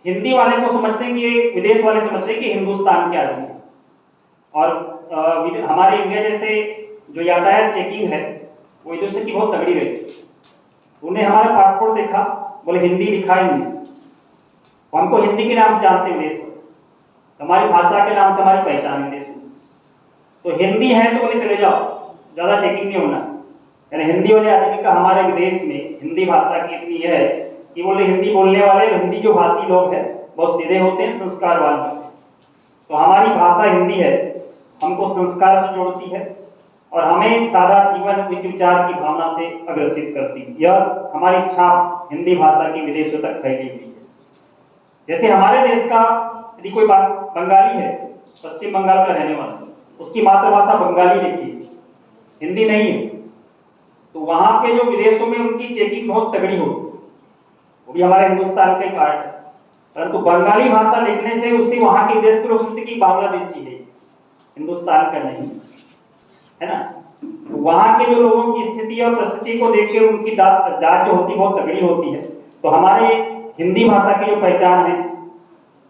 हिंदी वाले को समझते हैं कि ये, विदेश वाले समझते हैं कि हिंदुस्तान के आदमी है। और हमारे इंडिया जैसे जो यातायात चेकिंग है वो एक दूसरे की बहुत तगड़ी रहती है। उन्हें हमारा पासपोर्ट देखा, बोले हिंदी लिखा है, हिंदी, हमको हिंदी के नाम से जानते हैं विदेश में, हमारी भाषा के नाम से हमारी पहचान है विदेश में। तो हिंदी है तो बोले चले जाओ, ज़्यादा चेकिंग नहीं होना। यानी हिंदी वाले आदमी का हमारे विदेश में हिंदी भाषा की इतनी है कि बोले हिंदी बोलने वाले, हिंदी जो भाषी लोग हैं बहुत सीधे होते हैं, संस्कारवान होते हैं। तो हमारी भाषा हिंदी है, हमको संस्कार से जोड़ती है और हमें सादा जीवन, उच्च विचार की भावना से अग्रसित करती है। यह हमारी छाप हिंदी भाषा की विदेशों तक फैली हुई है। जैसे हमारे देश का यदि कोई बंगाली है, पश्चिम बंगाल का रहने वाला, उसकी मातृभाषा बंगाली लिखी है, हिंदी नहीं है, तो वहां पे जो विदेशों में उनकी चेकिंग बहुत तगड़ी होती है, वो भी हमारे हिंदुस्तान का ही पार्ट है। परंतु बंगाली भाषा लिखने से उससे वहां के विदेश के लोग समझते कि बांग्लादेशी है, हिंदुस्तान का नहीं है ना। तो वहां के जो लोगों की स्थिति और परिस्थिति को देख के उनकी जांच जो होती है बहुत तगड़ी होती है। तो हमारे हिंदी भाषा की जो पहचान है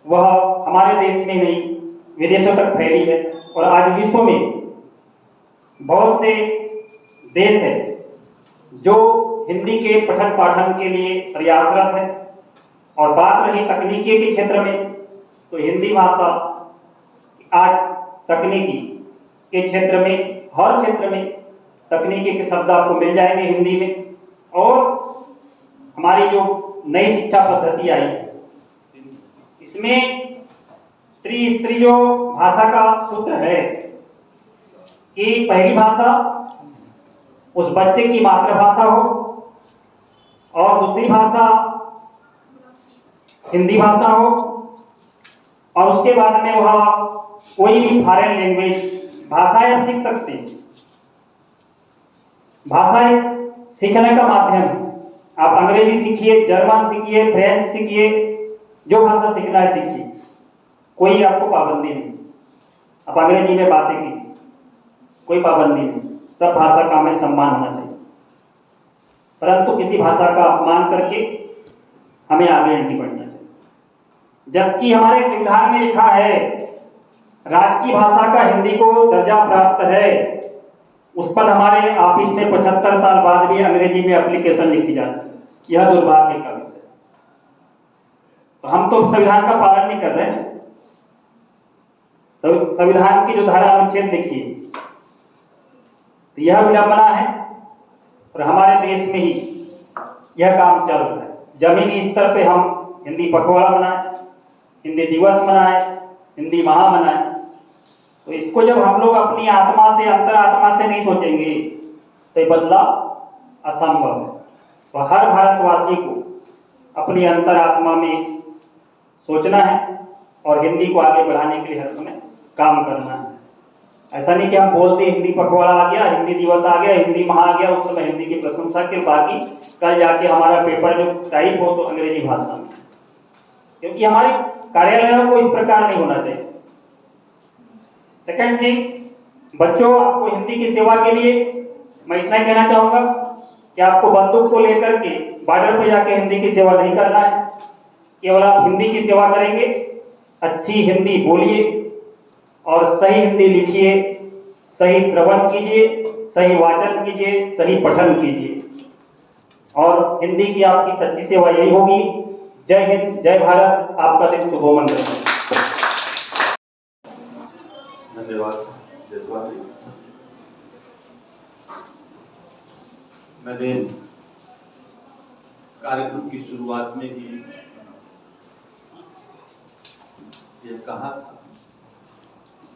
वह हमारे देश में नहीं, विदेशों तक फैली है। और आज विश्व में बहुत से देश है जो हिंदी के पठन पाठन के लिए प्रयासरत है। और बात रही तकनीकी के क्षेत्र में, तो हिंदी भाषा आज तकनीकी के क्षेत्र में, हर क्षेत्र में तकनीकी के शब्द आपको मिल जाएंगे हिंदी में। और हमारी जो नई शिक्षा पद्धति आई है, इसमें त्रिस्तरीय जो भाषा का सूत्र है कि पहली भाषा उस बच्चे की मातृभाषा हो और दूसरी भाषा हिंदी भाषा हो, और उसके बाद में वह कोई भी फॉरेन लैंग्वेज भाषाएं आप सीख सकते हैं। भाषा एक सीखने का माध्यम है। आप अंग्रेजी सीखिए, जर्मन सीखिए, फ्रेंच सीखिए, जो भाषा सीखना है सीखिए, कोई आपको पाबंदी नहीं। आप अंग्रेजी में बातें कीजिए, कोई पाबंदी नहीं। सब भाषा का हमें सम्मान होना चाहिए, परंतु किसी भाषा का अपमान करके हमें आगे नहीं बढ़ना चाहिए। जबकि हमारे संविधान में लिखा है राजकीय भाषा का हिंदी को दर्जा प्राप्त है, उस पर हमारे ऑफिस में 75 साल बाद भी अंग्रेजी में एप्लीकेशन लिखी जाती है। यह दुर्भाग्य का विषय। तो हम तो संविधान का पालन नहीं कर रहे हैं। संविधान की जो धारा अनुच्छेद लिखी है, तो यह विडंबना है। और हमारे देश में ही यह काम चल रहा है। जमीनी स्तर पे हम हिंदी पखवाड़ा मनाएं, हिंदी दिवस मनाएं, हिंदी माह मनाएं, तो इसको जब हम लोग अपनी आत्मा से, अंतरात्मा से नहीं सोचेंगे तो ये बदलाव असंभव है। तो हर भारतवासी को अपनी अंतरात्मा में सोचना है और हिंदी को आगे बढ़ाने के लिए हर समय काम करना है। ऐसा नहीं कि हम बोलते हिंदी पखवाड़ा आ गया, हिंदी दिवस आ गया, हिंदी माह आ गया, उस समय हिंदी की प्रशंसा के, बाकी कल जाके हमारा पेपर जो टाइप हो तो अंग्रेजी भाषा में, क्योंकि हमारे कार्यालयों को इस प्रकार नहीं होना चाहिए। सेकंड थिंग, बच्चों, आपको हिंदी की सेवा के लिए मैं इतना ही कहना चाहूंगा कि आपको बंदूक को लेकर के बॉर्डर पे जाके हिंदी की सेवा नहीं करना है। केवल आप हिंदी की सेवा करेंगे, अच्छी हिंदी बोलिए और सही हिंदी लिखिए, सही श्रवण कीजिए, सही वाचन कीजिए, सही पठन कीजिए, और हिंदी की आपकी सच्ची सेवा यही होगी। जय हिंद, जय भारत। आपका दिन शुभ हो। धन्यवाद जसवाल जी। मैंने कार्यक्रम की शुरुआत में ही ये कहा था,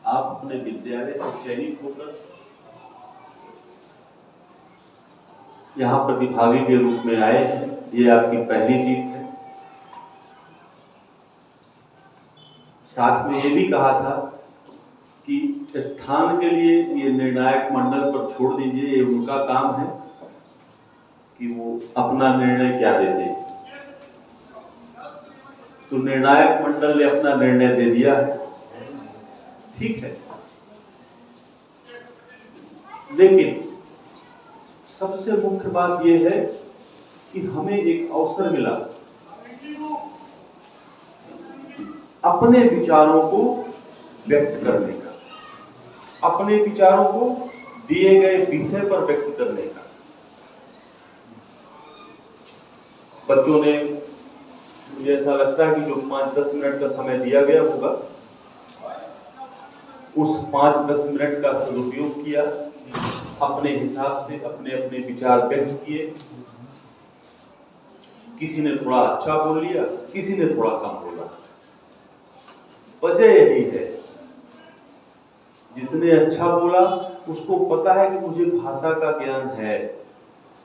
आप अपने विद्यालय से चयनित होकर यहाँ प्रतिभागी के रूप में आए हैं, ये आपकी पहली जीत है। साथ में ये भी कहा था कि स्थान के लिए ये निर्णायक मंडल पर छोड़ दीजिए, ये उनका काम है कि वो अपना निर्णय क्या देते हैं। तो निर्णायक मंडल ने अपना निर्णय दे दिया है, ठीक है। लेकिन सबसे मुख्य बात यह है कि हमें एक अवसर मिला अपने विचारों को व्यक्त करने का, अपने विचारों को दिए गए विषय पर व्यक्त करने का। बच्चों ने, मुझे ऐसा लगता है कि जो 5-10 मिनट का समय दिया गया होगा, उस 5-10 मिनट का सदुपयोग किया, अपने हिसाब से अपने अपने विचार व्यक्त किए। किसी ने थोड़ा अच्छा बोल लिया, किसी ने थोड़ा कम बोला। वजह यही है, जिसने अच्छा बोला उसको पता है कि मुझे भाषा का ज्ञान है,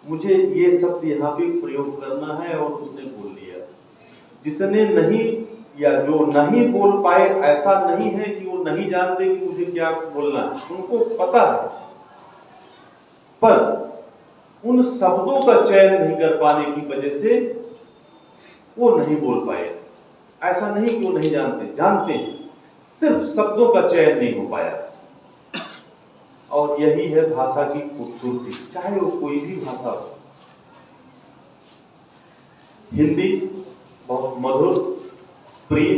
मुझे ये शब्द यहाँ पे प्रयोग करना है, और उसने बोल लिया। जिसने नहीं, या जो नहीं बोल पाए, ऐसा नहीं है कि वो नहीं जानते कि मुझे क्या बोलना है, उनको पता है, पर उन शब्दों का चयन नहीं कर पाने की वजह से वो नहीं बोल पाए। ऐसा नहीं कि वो नहीं जानते, जानते हैं, सिर्फ शब्दों का चयन नहीं हो पाया। और यही है भाषा की खूबसूरती, चाहे वो कोई भी भाषा हो। हिंदी बहुत मधुर, प्रिय,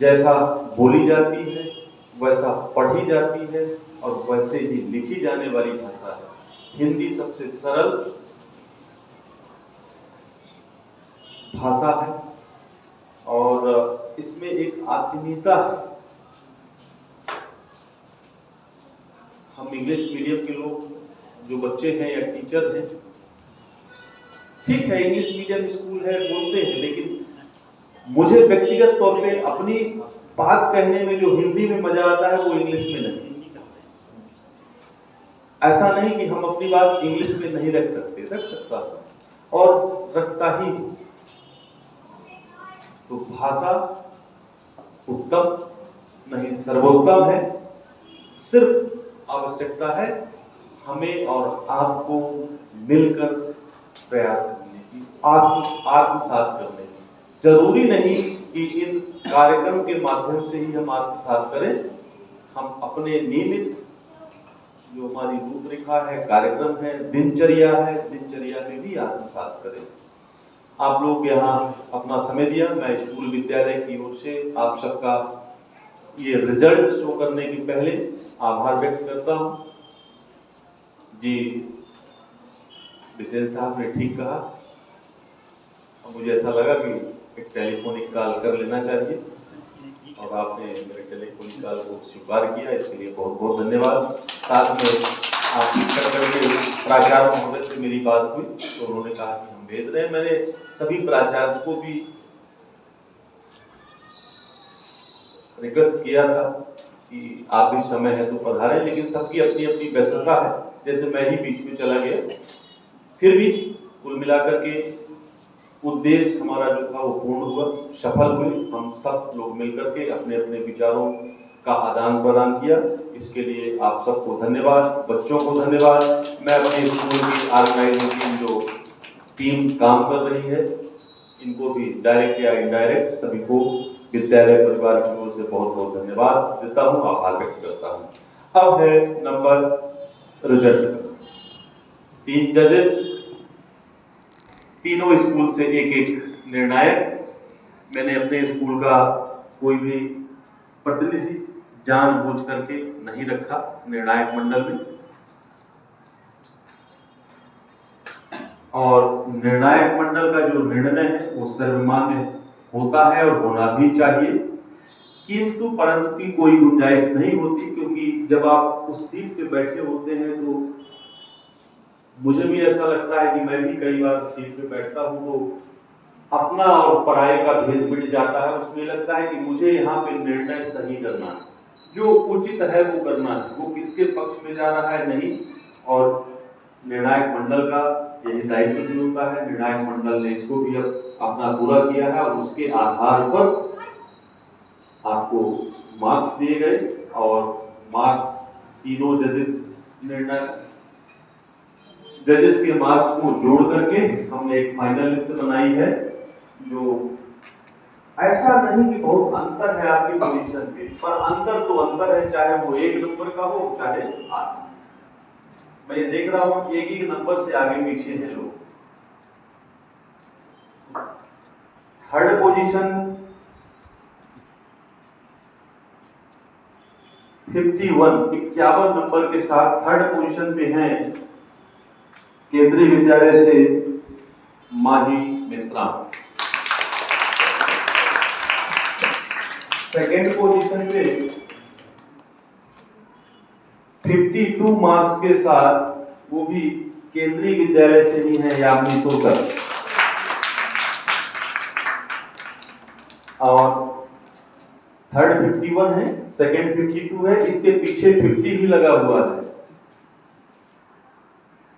जैसा बोली जाती है वैसा पढ़ी जाती है और वैसे ही लिखी जाने वाली भाषा है। हिंदी सबसे सरल भाषा है और इसमें एक आत्मीयता है। हम इंग्लिश मीडियम के लोग, जो बच्चे हैं या टीचर हैं, ठीक है इंग्लिश मीडियम स्कूल है, बोलते हैं, लेकिन मुझे व्यक्तिगत तौर पे अपनी बात कहने में जो हिंदी में मजा आता है वो इंग्लिश में नहीं। ऐसा नहीं कि हम अपनी बात इंग्लिश में नहीं रख सकते, रख सकता हूं और रखता ही हूं। तो भाषा उत्तम नहीं सर्वोत्तम है। सिर्फ आवश्यकता है हमें और आपको मिलकर प्रयास करने की, आत्मसात करने की। जरूरी नहीं कि इन कार्यक्रम के माध्यम से ही हम आत्मसात करें। हम अपने नियमित जो हमारी रूपरेखा है, कार्यक्रम है, दिनचर्या है, दिनचर्या में भी आत्मसात करें। आप लोग यहाँ अपना समय दिया, मैं स्कूल विद्यालय की ओर से आप सबका ये रिजल्ट शो करने के पहले आभार व्यक्त करता हूँ। जी बिसेन साहब ने ठीक कहा, मुझे ऐसा लगा कि एक टेलीफोनिक कॉल कर लेना चाहिए और आपने मेरे टेलीफोनिक कॉल को स्वीकार किया, इसके लिए बहुत बहुत धन्यवाद। साथ में आपकी प्राचार्य महोदय से मेरी बात हुई तो उन्होंने कहा कि हम भेज रहे हैं। मैंने सभी प्राचार्य को भी रिक्वेस्ट किया था कि आप भी समय है तो पधारें, लेकिन सबकी अपनी अपनी व्यस्तता है, जैसे मैं ही बीच में चला गया। फिर भी कुल मिलाकर के उद्देश्य हमारा जो था वो पूर्ण हुआ, सफल हुए। हम सब लोग मिलकर के अपने अपने विचारों का आदान प्रदान किया, इसके लिए आप सबको धन्यवाद, बच्चों को धन्यवाद। मैं अपने स्कूल की ऑर्गेनाइजिंग जो टीम काम कर रही है, इनको भी डायरेक्ट या इनडायरेक्ट सभी को विद्यालय परिवार की ओर से बहुत बहुत धन्यवाद देता हूँ, आभार व्यक्त करता हूँ। अब है नंबर रिजल्ट। 3 जजेस, तीनों स्कूल से एक एक निर्णायक। मैंने अपने स्कूल का कोई भी प्रतिनिधि जानबूझ करके नहीं रखा निर्णायक मंडल में, और निर्णायक मंडल का जो निर्णय है वो सर्वमान्य होता है और होना भी चाहिए, किंतु परंतु की कोई गुंजाइश नहीं होती, क्योंकि जब आप उस सीट पे बैठे होते हैं तो मुझे भी ऐसा लगता है कि मैं भी कई बार सीट पे बैठता हूँ तो अपना और पराये का भेद मिट जाता है। उसमें लगता है कि मुझे यहाँ पे निर्णय सही करना है, जो उचित है वो करना है, वो किसके पक्ष में जा रहा है नहीं, और निर्णायक मंडल का यही दायित्व भी होता है। निर्णायक मंडल ने इसको भी अब अपना पूरा किया है और उसके आधार पर आपको मार्क्स दिए गए और मार्क्स तीनों जजेस के मार्क्स को जोड़ करके हमने एक फाइनल लिस्ट बनाई है। जो ऐसा नहीं कि बहुत अंतर है आपकी पोजीशन पे, पर अंतर तो अंतर है, चाहे वो 1 नंबर का हो चाहे 8। मैं देख रहा हूं कि एक नंबर से आगे पीछे हैं लोग। थर्ड पोजीशन 51 नंबर के साथ थर्ड पोजीशन पे हैं केंद्रीय विद्यालय से माही मिश्रा। सेकेंड पोजीशन पे 52 मार्क्स के साथ वो भी केंद्रीय विद्यालय से ही है यामिनी तोकर। और थर्ड 51 है, सेकेंड 52 है, इसके पीछे 50 भी लगा हुआ है,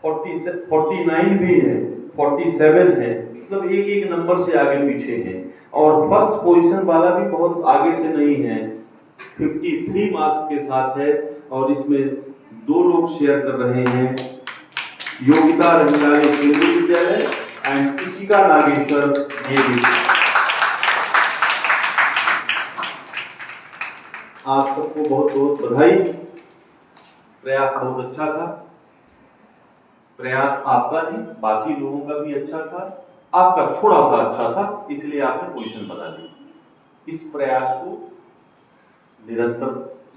49 भी है, 47 है, मतलब एक नंबर से आगे पीछे है। और फर्स्ट पोजीशन वाला भी बहुत आगे से नहीं है, 53 मार्क्स के साथ है और इसमें 2 लोग शेयर कर रहे हैं, योगिता रंगानी केंद्रीय विद्यालय एंड ऋषिका नागेश्वर ये। आप सबको बहुत बहुत बधाई। प्रयास बहुत अच्छा था। प्रयास आपका नहीं बाकी लोगों का भी अच्छा था, आपका थोड़ा सा अच्छा था, इसलिए आपने पोजीशन बना ली। इस प्रयास को निरंतर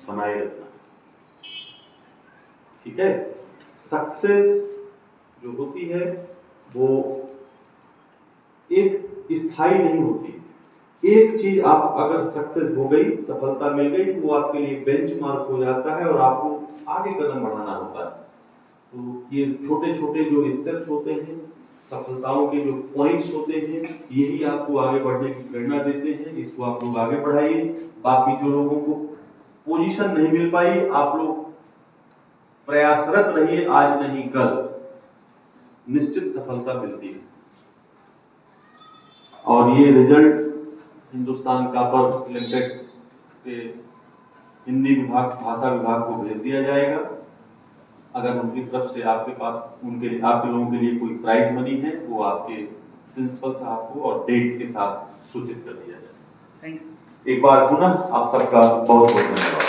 बनाए रखना, ठीक है। सक्सेस जो होती है वो एक स्थायी नहीं होती। एक चीज आप अगर सक्सेस हो गई, सफलता मिल गई, वो आपके लिए बेंचमार्क हो जाता है और आपको आगे कदम बढ़ाना होता है। तो ये छोटे छोटे जो स्टेप्स होते हैं, सफलताओं के जो पॉइंट्स होते हैं, यही आपको आगे बढ़ने की प्रेरणा देते हैं। इसको आप लोग आगे बढ़ाइए। बाकी जो लोगों को पोजीशन नहीं मिल पाई, आप लोग प्रयासरत रहिए, आज नहीं कल निश्चित सफलता मिलती है। और ये रिजल्ट हिंदुस्तान कापर लिमिटेड के हिंदी विभाग, भाषा विभाग को भेज दिया जाएगा। अगर उनकी तरफ से आपके पास आपके लोगों के लिए कोई प्राइज मनी है, वो आपके प्रिंसिपल साहब को और डेट के साथ सूचित कर दिया जाए। एक बार पुनः आप सबका बहुत बहुत धन्यवाद।